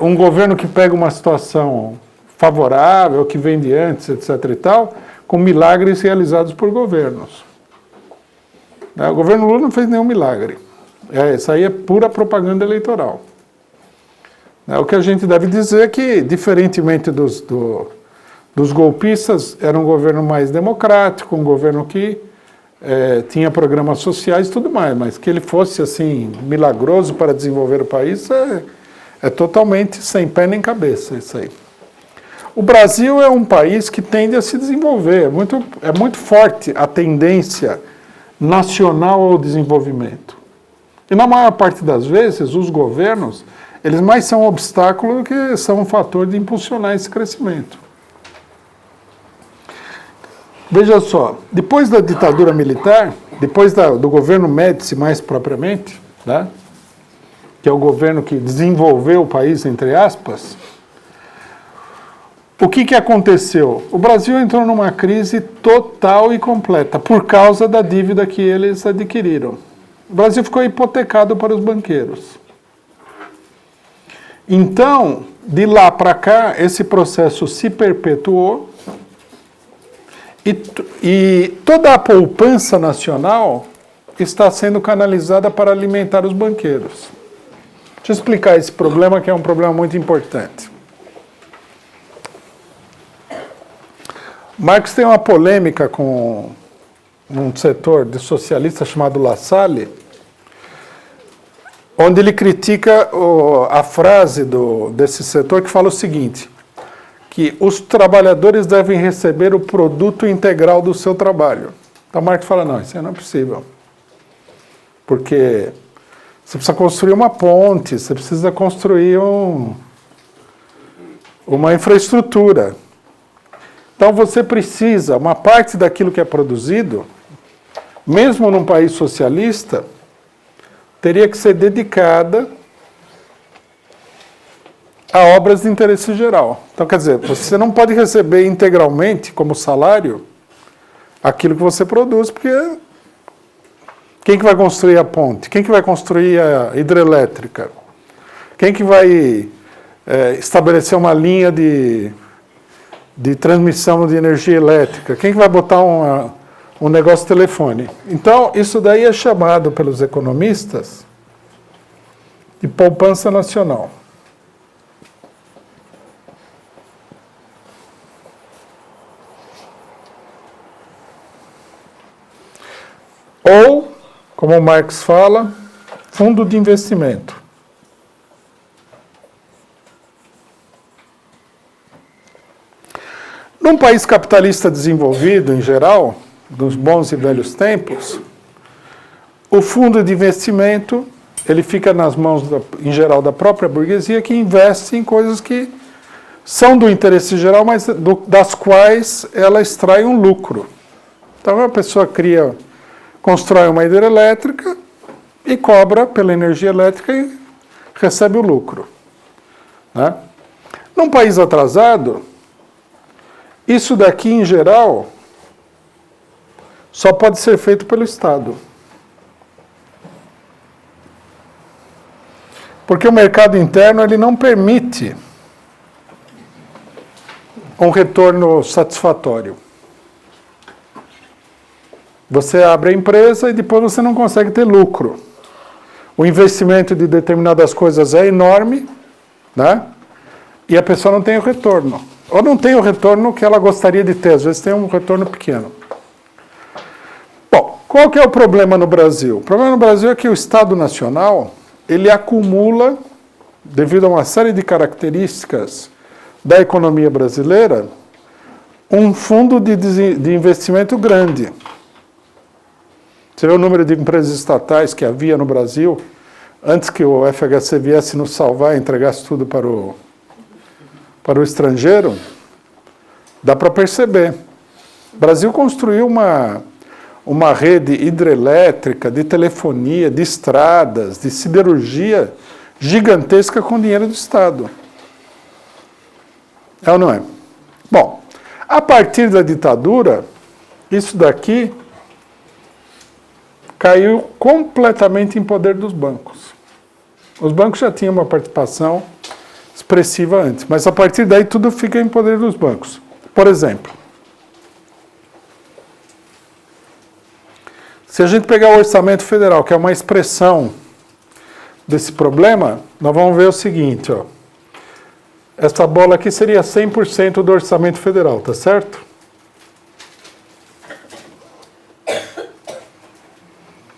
um governo que pega uma situação favorável, que vem de antes, etc. e tal, com milagres realizados por governos. O governo Lula não fez nenhum milagre. Isso aí é pura propaganda eleitoral. O que a gente deve dizer é que, diferentemente dos golpistas, era um governo mais democrático, um governo que tinha programas sociais e tudo mais, mas que ele fosse assim milagroso para desenvolver o país é totalmente sem pé nem cabeça isso aí. O Brasil é um país que tende a se desenvolver, é muito forte a tendência nacional ao desenvolvimento. E na maior parte das vezes, os governos, eles mais são um obstáculo do que são um fator de impulsionar esse crescimento. Veja só, depois da ditadura militar, depois do governo Médici mais propriamente, né, que é o governo que desenvolveu o país, entre aspas, o que aconteceu? O Brasil entrou numa crise total e completa por causa da dívida que eles adquiriram. O Brasil ficou hipotecado para os banqueiros. Então, de lá para cá, esse processo se perpetuou e toda a poupança nacional está sendo canalizada para alimentar os banqueiros. Deixa eu explicar esse problema, que é um problema muito importante. Marx tem uma polêmica com um setor de socialista chamado La Salle, onde ele critica a frase desse setor que fala o seguinte, que os trabalhadores devem receber o produto integral do seu trabalho. Então Marx fala, não, isso aí não é possível. Porque você precisa construir uma ponte, você precisa construir uma infraestrutura. Então você precisa, uma parte daquilo que é produzido, mesmo num país socialista, teria que ser dedicada a obras de interesse geral. Então, quer dizer, você não pode receber integralmente, como salário, aquilo que você produz, porque Quem que vai construir a ponte? Quem que vai construir a hidrelétrica? Quem que vai estabelecer uma linha de transmissão de energia elétrica? Quem que vai botar um negócio de telefone? Então, isso daí é chamado pelos economistas de poupança nacional. Ou, como o Marx fala, fundo de investimento. Num país capitalista desenvolvido, em geral, dos bons e velhos tempos, o fundo de investimento ele fica nas mãos, em geral, da própria burguesia, que investe em coisas que são do interesse geral, mas das quais ela extrai um lucro. Então, a pessoa constrói uma hidrelétrica e cobra pela energia elétrica e recebe o lucro. Né? Num país atrasado, isso daqui, em geral, só pode ser feito pelo Estado. Porque o mercado interno ele não permite um retorno satisfatório. Você abre a empresa e depois você não consegue ter lucro. O investimento de determinadas coisas é enorme, né? E a pessoa não tem o retorno. Ou não tem o retorno que ela gostaria de ter, às vezes tem um retorno pequeno. Bom, qual que é o problema no Brasil? O problema no Brasil é que o Estado Nacional, ele acumula, devido a uma série de características da economia brasileira, um fundo de investimento grande. Você vê o número de empresas estatais que havia no Brasil, antes que o FHC viesse nos salvar e entregasse tudo para o estrangeiro, dá para perceber. O Brasil construiu uma rede hidrelétrica, de telefonia, de estradas, de siderurgia gigantesca com dinheiro do Estado. É ou não é? Bom, a partir da ditadura, isso daqui caiu completamente em poder dos bancos. Os bancos já tinham uma participação expressiva antes, mas a partir daí tudo fica em poder dos bancos. Por exemplo, se a gente pegar o orçamento federal, que é uma expressão desse problema, nós vamos ver o seguinte, ó. Essa bola aqui seria 100% do orçamento federal, tá certo?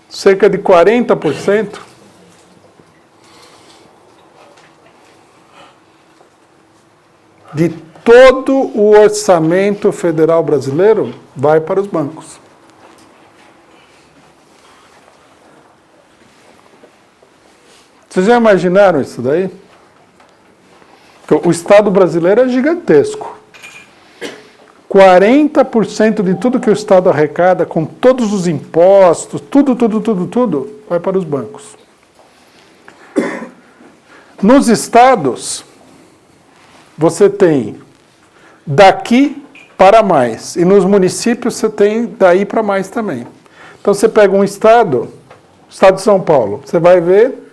Cerca de 40% de todo o orçamento federal brasileiro vai para os bancos. Vocês já imaginaram isso daí? O Estado brasileiro é gigantesco. 40% de tudo que o Estado arrecada, com todos os impostos, tudo, vai para os bancos. Nos estados, você tem daqui para mais. E nos municípios, você tem daí para mais também. Então, você pega um estado, o estado de São Paulo, você vai ver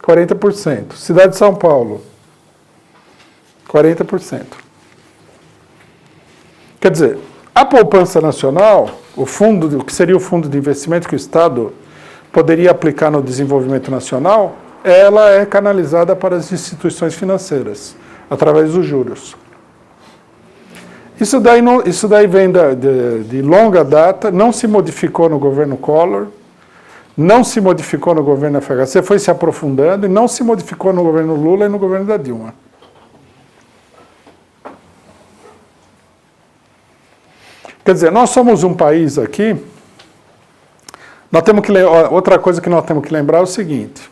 40%. Cidade de São Paulo, 40%. Quer dizer, a poupança nacional, o que seria o fundo de investimento que o Estado poderia aplicar no desenvolvimento nacional, ela é canalizada para as instituições financeiras, através dos juros. Isso daí vem de longa data, não se modificou no governo Collor, não se modificou no governo FHC, foi se aprofundando, e não se modificou no governo Lula e no governo da Dilma. Quer dizer, nós somos um país aqui, outra coisa que nós temos que lembrar é o seguinte,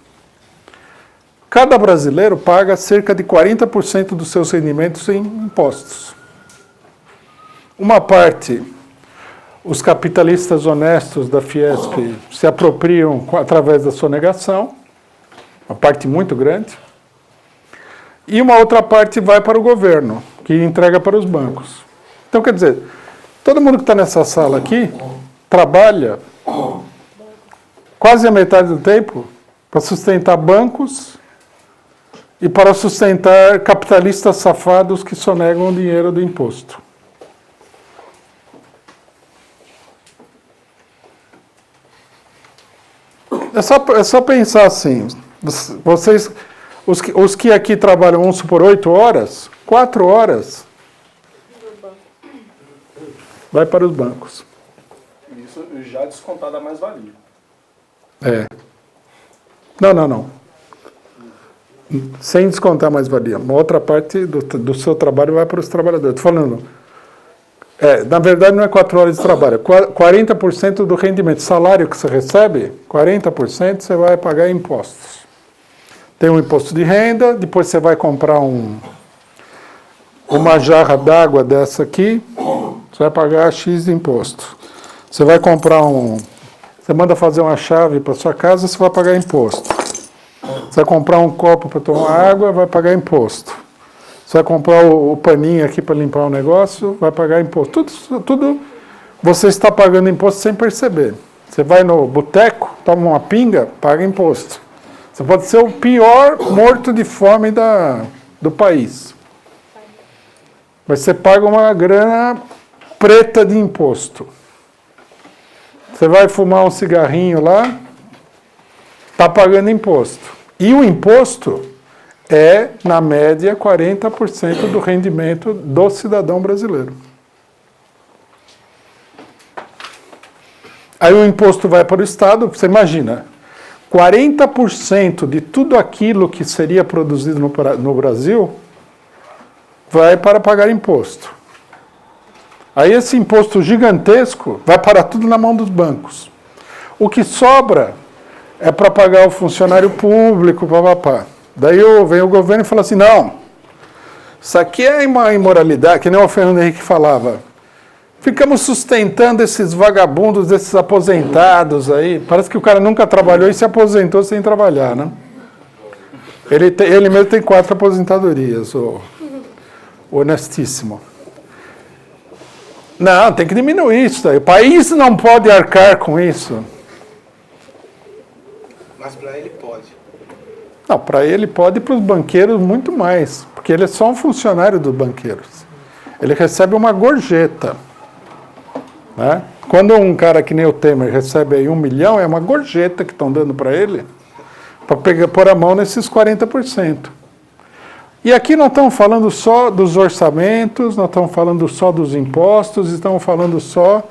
cada brasileiro paga cerca de 40% dos seus rendimentos em impostos. Uma parte, os capitalistas honestos da Fiesp se apropriam através da sonegação, uma parte muito grande, e uma outra parte vai para o governo, que entrega para os bancos. Então, quer dizer, todo mundo que está nessa sala aqui trabalha quase a metade do tempo para sustentar bancos e para sustentar capitalistas safados que sonegam o dinheiro do imposto. É só pensar assim, vocês, os que aqui trabalham, vamos supor, 8 horas, 4 horas vai para os bancos. Isso já descontado a mais-valia. É. Não. Sem descontar a mais-valia. Uma outra parte do seu trabalho vai para os trabalhadores. Estou falando... na verdade, não é 4 horas de trabalho. 40% do rendimento, salário que você recebe, 40% você vai pagar em impostos. Tem um imposto de renda, depois você vai comprar uma jarra d'água dessa aqui, você vai pagar X de imposto. Você vai comprar você manda fazer uma chave para sua casa, você vai pagar imposto. Você vai comprar um copo para tomar água, vai pagar imposto. Você vai comprar o paninho aqui para limpar o negócio, vai pagar imposto. Tudo você está pagando imposto sem perceber. Você vai no boteco, toma uma pinga, paga imposto. Você pode ser o pior morto de fome do país. Mas você paga uma grana preta de imposto. Você vai fumar um cigarrinho lá, está pagando imposto. E o imposto é, na média, 40% do rendimento do cidadão brasileiro. Aí o imposto vai para o Estado, você imagina, 40% de tudo aquilo que seria produzido no Brasil vai para pagar imposto. Aí esse imposto gigantesco vai parar tudo na mão dos bancos. O que sobra é para pagar o funcionário público, papapá. Daí vem o governo e fala assim, não, isso aqui é uma imoralidade, que nem o Fernando Henrique falava. Ficamos sustentando esses vagabundos, esses aposentados aí. Parece que o cara nunca trabalhou e se aposentou sem trabalhar, né? Ele mesmo tem 4 aposentadorias, o honestíssimo. Não, tem que diminuir isso daí. O país não pode arcar com isso. Mas para ele pode. Não, para ele pode e para os banqueiros muito mais. Porque ele é só um funcionário dos banqueiros. Ele recebe uma gorjeta. Né? Quando um cara que nem o Temer recebe aí 1 milhão, é uma gorjeta que estão dando para ele, para pôr a mão nesses 40%. E aqui nós estamos falando só dos orçamentos, nós estamos falando só dos impostos, estamos falando só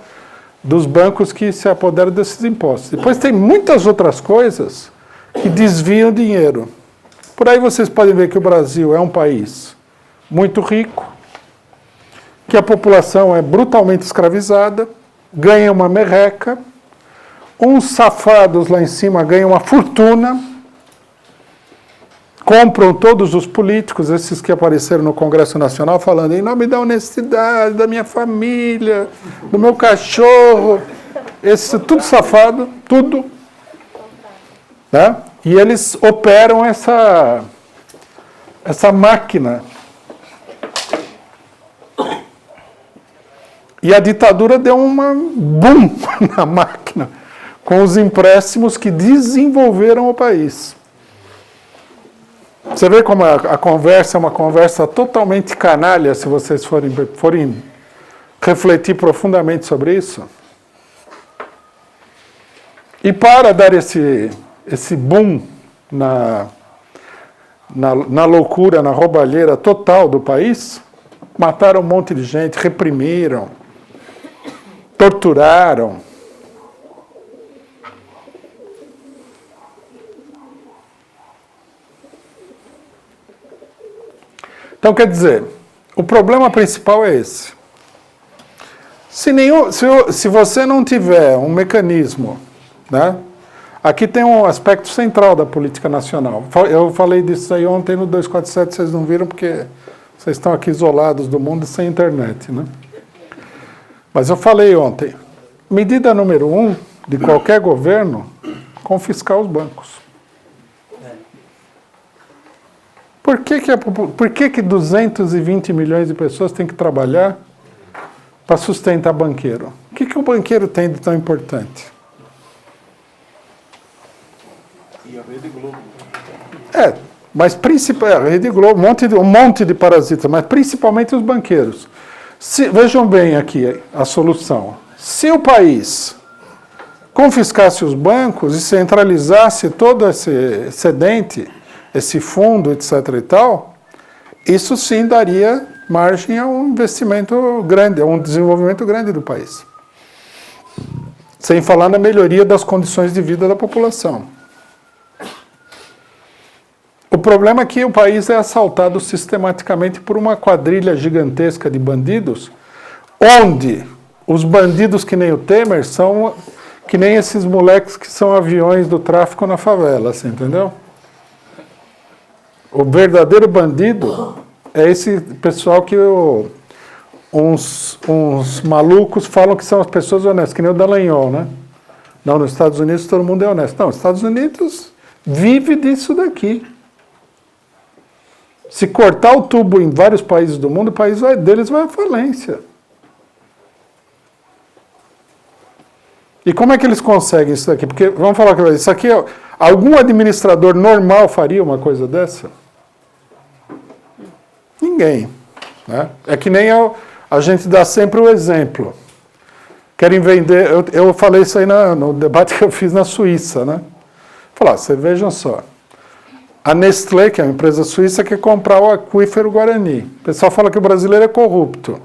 dos bancos que se apoderam desses impostos. Depois tem muitas outras coisas que desviam dinheiro. Por aí vocês podem ver que o Brasil é um país muito rico, que a população é brutalmente escravizada, ganha uma merreca, uns safados lá em cima ganham uma fortuna, compram todos os políticos, esses que apareceram no Congresso Nacional, falando em nome da honestidade, da minha família, do meu cachorro, tudo safado, tudo. Né? E eles operam essa máquina. E a ditadura deu uma boom na máquina, com os empréstimos que desenvolveram o país. Você vê como a conversa é uma conversa totalmente canalha, se vocês forem refletir profundamente sobre isso? E para dar esse boom na loucura, na roubalheira total do país, mataram um monte de gente, reprimiram, torturaram. Então, quer dizer, o problema principal é esse. Se você não tiver um mecanismo, né? Aqui tem um aspecto central da política nacional. Eu falei disso aí ontem no 247, vocês não viram porque vocês estão aqui isolados do mundo sem internet, né? Mas eu falei ontem, medida número 1 de qualquer governo, confiscar os bancos. Por que 220 milhões de pessoas têm que trabalhar para sustentar banqueiro? O que o banqueiro tem de tão importante? E a Rede Globo. Mas a Rede Globo, um monte de parasitas, mas principalmente os banqueiros. Vejam bem aqui a solução. Se o país confiscasse os bancos e centralizasse todo esse excedente, esse fundo, etc. e tal, isso sim daria margem a um investimento grande, a um desenvolvimento grande do país. Sem falar na melhoria das condições de vida da população. O problema é que o país é assaltado sistematicamente por uma quadrilha gigantesca de bandidos, onde os bandidos que nem o Temer são que nem esses moleques que são aviões do tráfico na favela, assim, entendeu? O verdadeiro bandido é esse pessoal que uns malucos falam que são as pessoas honestas, que nem o Dallagnol, né? Não, nos Estados Unidos todo mundo é honesto. Não, os Estados Unidos vive disso daqui. Se cortar o tubo em vários países do mundo, o país deles vai à falência. E como é que eles conseguem isso daqui? Porque, vamos falar que isso aqui, algum administrador normal faria uma coisa dessa? Ninguém. Né? É que nem a gente dá sempre o exemplo. Querem vender, eu falei isso aí no debate que eu fiz na Suíça, né? Falar, você vejam só. A Nestlé, que é uma empresa suíça, quer comprar o aquífero Guarani. O pessoal fala que o brasileiro é corrupto.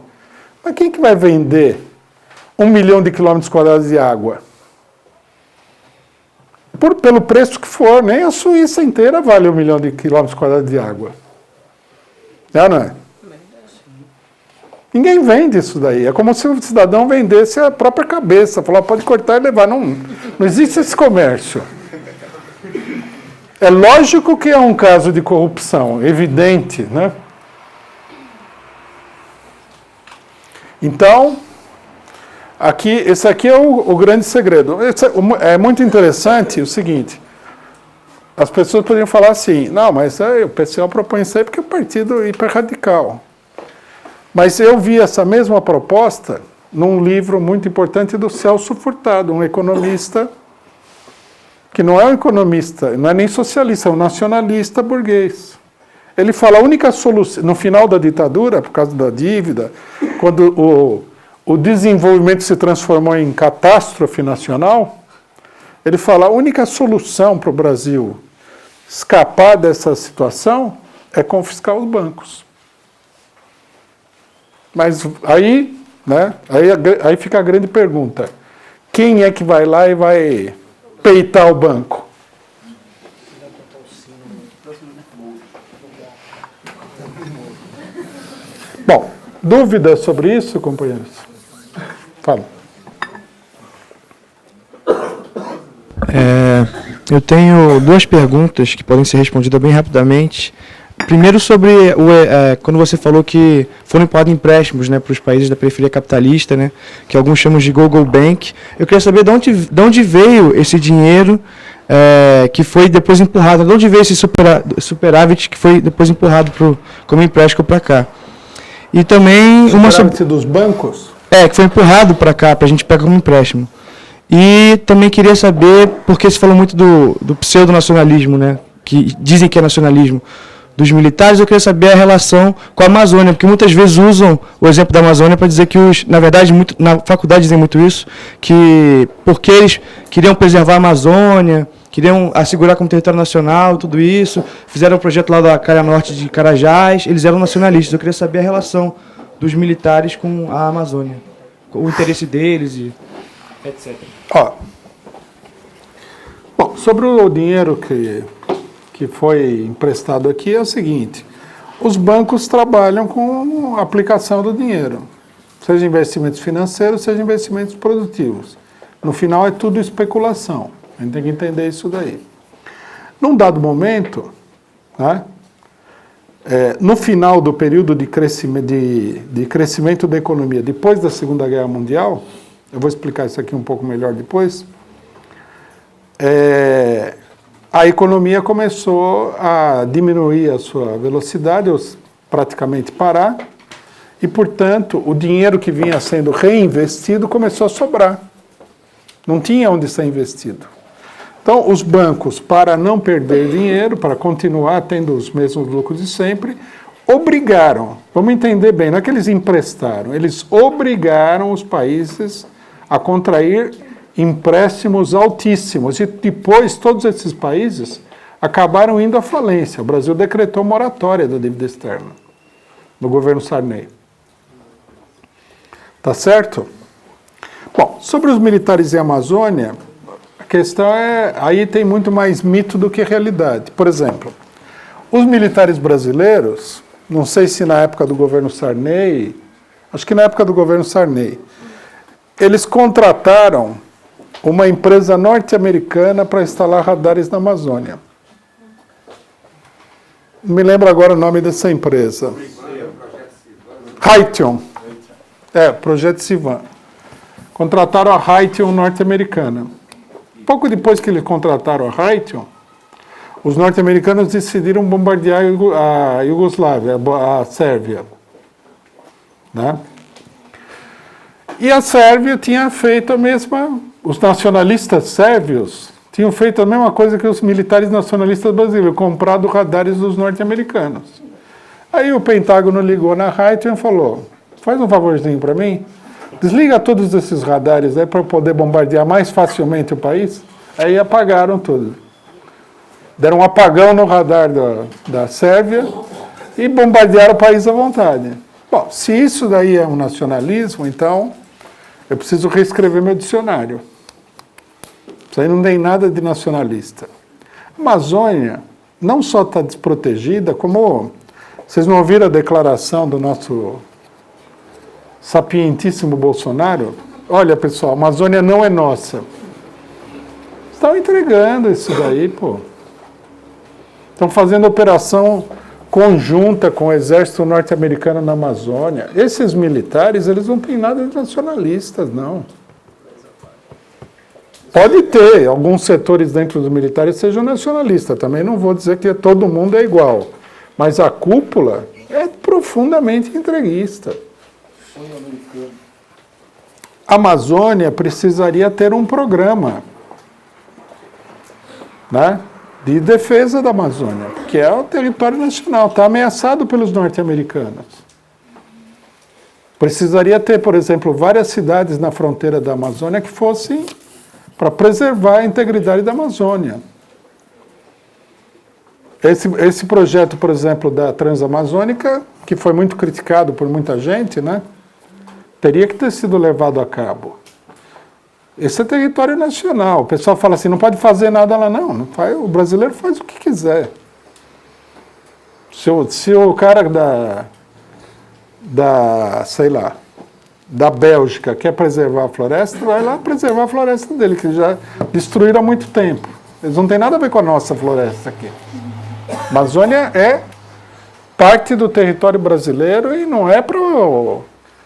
Mas quem que vai vender 1 milhão de quilômetros quadrados de água? Pelo preço que for, nem a Suíça inteira vale 1 milhão de quilômetros quadrados de água. Não é? Ninguém vende isso daí. É como se o cidadão vendesse a própria cabeça. Falar, pode cortar e levar. Não existe esse comércio. É lógico que é um caso de corrupção, evidente, né? Então, esse aqui é o grande segredo. É muito interessante o seguinte, as pessoas poderiam falar assim, não, mas o PCO propõe isso aí porque é um partido hiperradical. Mas eu vi essa mesma proposta num livro muito importante do Celso Furtado, um economista que não é um economista, não é nem socialista, é um nacionalista burguês. Ele fala, a única solução, no final da ditadura, por causa da dívida, quando o desenvolvimento se transformou em catástrofe nacional, ele fala, a única solução para o Brasil escapar dessa situação é confiscar os bancos. Mas aí, né, aí fica a grande pergunta, quem é que vai lá e vai peitar o banco? Bom, dúvidas sobre isso, companheiros? Fala. Eu tenho 2 perguntas que podem ser respondidas bem rapidamente. Primeiro sobre quando você falou que foram empurrados empréstimos, né, para os países da periferia capitalista, né, que alguns chamam de Go-Go Bank. Eu queria saber de onde veio esse dinheiro que foi depois empurrado, de onde veio esse superávit que foi depois empurrado como empréstimo para cá. E também superávit dos bancos? Que foi empurrado para cá, para a gente pegar como empréstimo. E também queria saber, porque você falou muito do pseudo-nacionalismo, né, que dizem que é nacionalismo, dos militares, eu queria saber a relação com a Amazônia, porque muitas vezes usam o exemplo da Amazônia para dizer que na verdade, na faculdade dizem muito isso, que porque eles queriam preservar a Amazônia, queriam assegurar como território nacional, tudo isso, fizeram um projeto lá da Calha Norte de Carajás, eles eram nacionalistas. Eu queria saber a relação dos militares com a Amazônia, o interesse deles e etc. Bom, sobre o dinheiro que foi emprestado aqui é o seguinte, os bancos trabalham com a aplicação do dinheiro, seja investimentos financeiros, seja investimentos produtivos. No final é tudo especulação, a gente tem que entender isso daí. Num dado momento, né, no final do período de crescimento da economia, depois da Segunda Guerra Mundial, eu vou explicar isso aqui um pouco melhor depois, a economia começou a diminuir a sua velocidade, ou praticamente parar, e, portanto, o dinheiro que vinha sendo reinvestido começou a sobrar. Não tinha onde ser investido. Então, os bancos, para não perder dinheiro, para continuar tendo os mesmos lucros de sempre, obrigaram, vamos entender bem, não é que eles emprestaram, eles obrigaram os países a contrair empréstimos altíssimos. E depois, todos esses países acabaram indo à falência. O Brasil decretou moratória da dívida externa no governo Sarney. Tá certo? Bom, sobre os militares e a Amazônia, a questão é, aí tem muito mais mito do que realidade. Por exemplo, os militares brasileiros, não sei se na época do governo Sarney, acho que na época do governo Sarney, eles contrataram uma empresa norte-americana para instalar radares na Amazônia. Não me lembro agora o nome dessa empresa. Raytheon. Projeto Sivan. Contrataram a Raytheon norte-americana. Pouco depois que eles contrataram a Raytheon, os norte-americanos decidiram bombardear a Iugoslávia, a Sérvia. Né? E a Sérvia tinha feito a mesma... Os nacionalistas sérvios tinham feito a mesma coisa que os militares nacionalistas brasileiros, comprado radares dos norte-americanos. Aí o Pentágono ligou na Raytheon e falou, faz um favorzinho para mim, desliga todos esses radares aí para poder bombardear mais facilmente o país. Aí apagaram tudo. Deram um apagão no radar da Sérvia e bombardearam o país à vontade. Bom, se isso daí é um nacionalismo, então eu preciso reescrever meu dicionário. Isso aí não tem nada de nacionalista. A Amazônia não só está desprotegida, como... Vocês não ouviram a declaração do nosso sapientíssimo Bolsonaro? Olha, pessoal, a Amazônia não é nossa. Estão entregando isso daí, pô. Estão fazendo operação conjunta com o exército norte-americano na Amazônia. Esses militares, eles não têm nada de nacionalistas, não. Pode ter, alguns setores dentro dos militares sejam nacionalistas. Também não vou dizer que todo mundo é igual. Mas a cúpula é profundamente entreguista. A Amazônia precisaria ter um programa, né, de defesa da Amazônia, que é o território nacional, está ameaçado pelos norte-americanos. Precisaria ter, por exemplo, várias cidades na fronteira da Amazônia que fossem para preservar a integridade da Amazônia. Esse projeto, por exemplo, da Transamazônica, que foi muito criticado por muita gente, né, teria que ter sido levado a cabo. Esse é território nacional. O pessoal fala assim, não pode fazer nada lá, não. Não faz, o brasileiro faz o que quiser. Se o cara sei lá, da Bélgica quer preservar a floresta, vai lá preservar a floresta dele, que já destruíram há muito tempo. Eles não têm nada a ver com a nossa floresta aqui. A Amazônia é parte do território brasileiro e não é para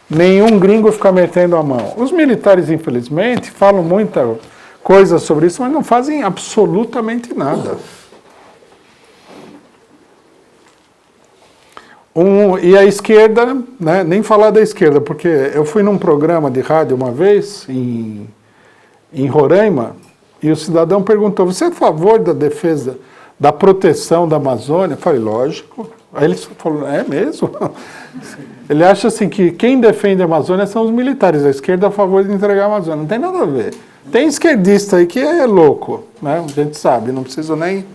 nenhum gringo ficar metendo a mão. Os militares, infelizmente, falam muita coisa sobre isso, mas não fazem absolutamente nada. E a esquerda, né, nem falar da esquerda, porque eu fui num programa de rádio uma vez, em Roraima, e o cidadão perguntou, você é a favor da defesa, da proteção da Amazônia? Eu falei, lógico. Aí ele falou, é mesmo? Ele acha assim que quem defende a Amazônia são os militares, a esquerda é a favor de entregar a Amazônia. Não tem nada a ver. Tem esquerdista aí que é louco, né? A gente sabe, não preciso nem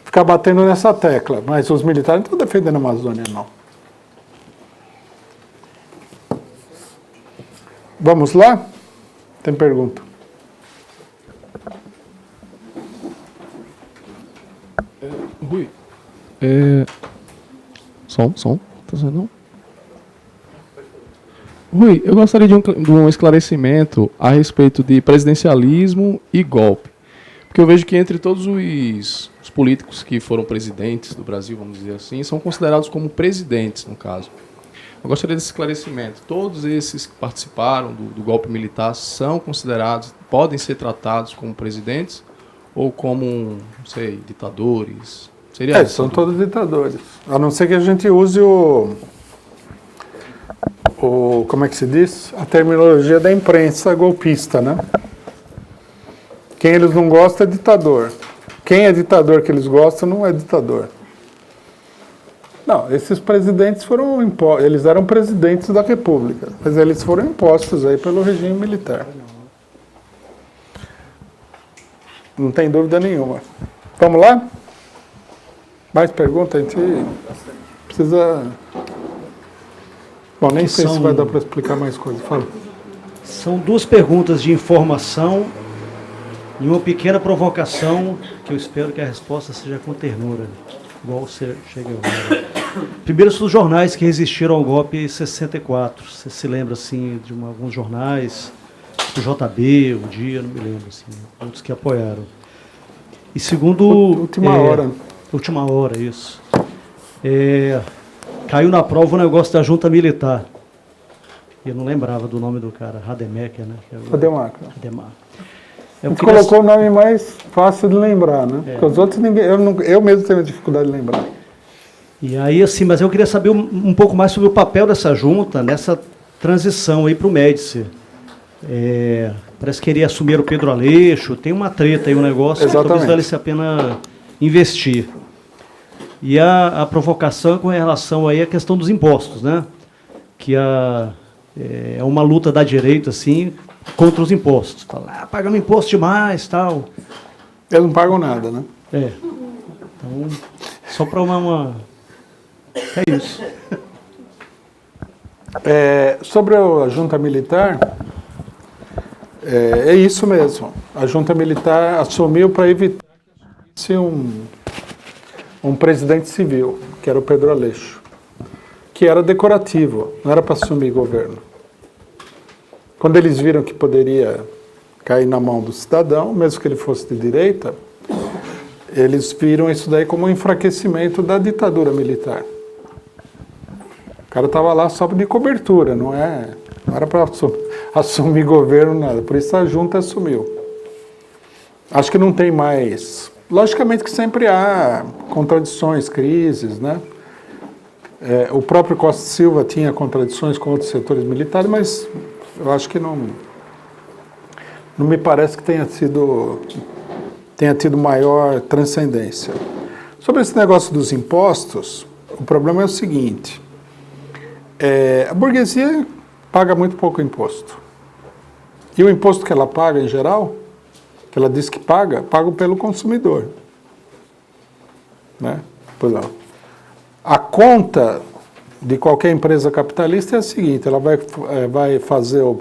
ficar batendo nessa tecla. Mas os militares não estão defendendo a Amazônia, não. Vamos lá? Tem pergunta? Rui, som, tá sendo não? Rui, eu gostaria de um esclarecimento a respeito de presidencialismo e golpe. Porque eu vejo que entre todos os políticos que foram presidentes do Brasil, vamos dizer assim, são considerados como presidentes, no caso. Eu gostaria desse esclarecimento. Todos esses que participaram do golpe militar são considerados, podem ser tratados como presidentes ou como, não sei, ditadores? Seria são todos ditadores. A não ser que a gente use como é que se diz? A terminologia da imprensa golpista, né? Quem eles não gostam é ditador. Quem é ditador que eles gostam não é ditador. Não, esses presidentes foram impostos, eles eram presidentes da República, mas eles foram impostos aí pelo regime militar. Não tem dúvida nenhuma. Vamos lá? Mais perguntas? A gente precisa... Bom, nem sei se vai dar para explicar mais coisas. Fala. São duas perguntas de informação e uma pequena provocação, que eu espero que a resposta seja com ternura, igual você chega agora. Primeiro, os jornais que resistiram ao golpe em 64. Você se lembra, assim, de alguns jornais, o JB, o Dia, não me lembro, assim, outros que apoiaram. E segundo... Última hora. Última hora, isso. Caiu na prova o negócio da junta militar. Eu não lembrava do nome do cara, Rademacher, né? Rademacher. A gente colocou o nome mais fácil de lembrar, né? Porque os outros, eu mesmo tenho dificuldade de lembrar. E aí, assim, mas eu queria saber um pouco mais sobre o papel dessa junta nessa transição aí para o Médici. Parece que queria assumir o Pedro Aleixo, tem uma treta aí, um negócio que talvez valesse a pena investir. E a provocação com relação aí à questão dos impostos, né? Que é uma luta da direita, assim, contra os impostos. Fala, pagando imposto demais, tal. Eles não pagam nada, né? Então, só para uma... É isso. Sobre a junta militar, é isso mesmo. A junta militar assumiu para evitar que assumisse um presidente civil, que era o Pedro Aleixo, que era decorativo, não era para assumir governo. Quando eles viram que poderia cair na mão do cidadão, mesmo que ele fosse de direita, eles viram isso daí como um enfraquecimento da ditadura militar. O cara estava lá só de cobertura, não era para assumir governo, nada. Por isso a junta assumiu. Acho que não tem mais... Logicamente que sempre há contradições, crises, né? O próprio Costa Silva tinha contradições com outros setores militares, mas eu acho que não me parece que tenha tido maior transcendência. Sobre esse negócio dos impostos, o problema é o seguinte, a burguesia paga muito pouco imposto. E o imposto que ela paga, em geral, que ela diz que paga pelo consumidor. Né? Pois não. A conta de qualquer empresa capitalista é a seguinte, ela vai fazer o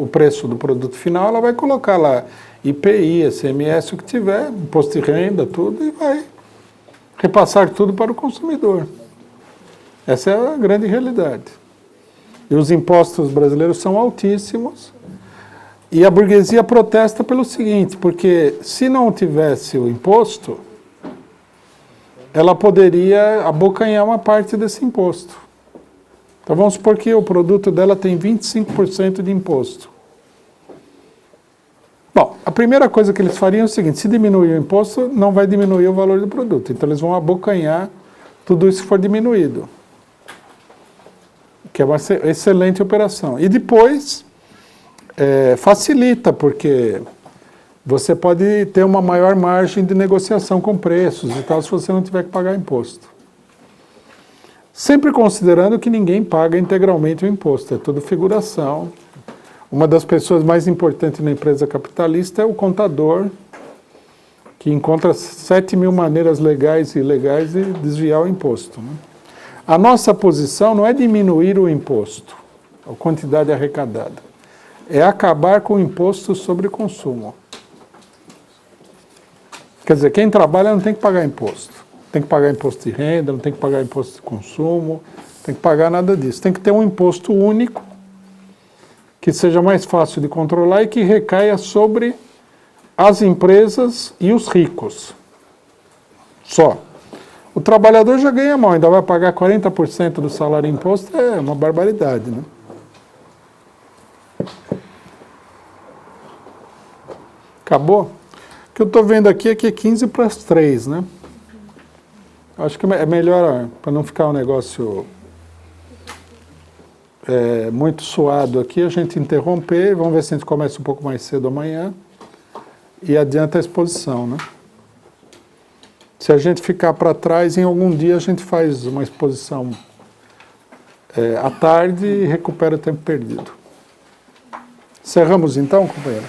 preço do produto final, ela vai colocar lá IPI, ICMS, o que tiver, imposto de renda, tudo, e vai repassar tudo para o consumidor. Essa é a grande realidade. E os impostos brasileiros são altíssimos, e a burguesia protesta pelo seguinte, porque se não tivesse o imposto, ela poderia abocanhar uma parte desse imposto. Então vamos supor que o produto dela tem 25% de imposto. Bom, a primeira coisa que eles fariam é o seguinte, se diminuir o imposto, não vai diminuir o valor do produto. Então eles vão abocanhar tudo isso que for diminuído. Que é uma excelente operação. E depois, facilita, porque você pode ter uma maior margem de negociação com preços e tal, se você não tiver que pagar imposto. Sempre considerando que ninguém paga integralmente o imposto, é tudo figuração. Uma das pessoas mais importantes na empresa capitalista é o contador, que encontra 7.000 maneiras legais e ilegais de desviar o imposto. Né? A nossa posição não é diminuir o imposto, a quantidade arrecadada, é acabar com o imposto sobre consumo. Quer dizer, quem trabalha não tem que pagar imposto. Tem que pagar imposto de renda, não tem que pagar imposto de consumo, não tem que pagar nada disso. Tem que ter um imposto único, que seja mais fácil de controlar e que recaia sobre as empresas e os ricos. Só. O trabalhador já ganha mal, ainda vai pagar 40% do salário em imposto, é uma barbaridade, né? Acabou? O que eu estou vendo aqui é que é 15 para as 3, né? Acho que é melhor, para não ficar um negócio muito suado aqui, a gente interromper, vamos ver se a gente começa um pouco mais cedo amanhã, e adianta a exposição, né? Se a gente ficar para trás, em algum dia a gente faz uma exposição à tarde e recupera o tempo perdido. Encerramos então, companheiro?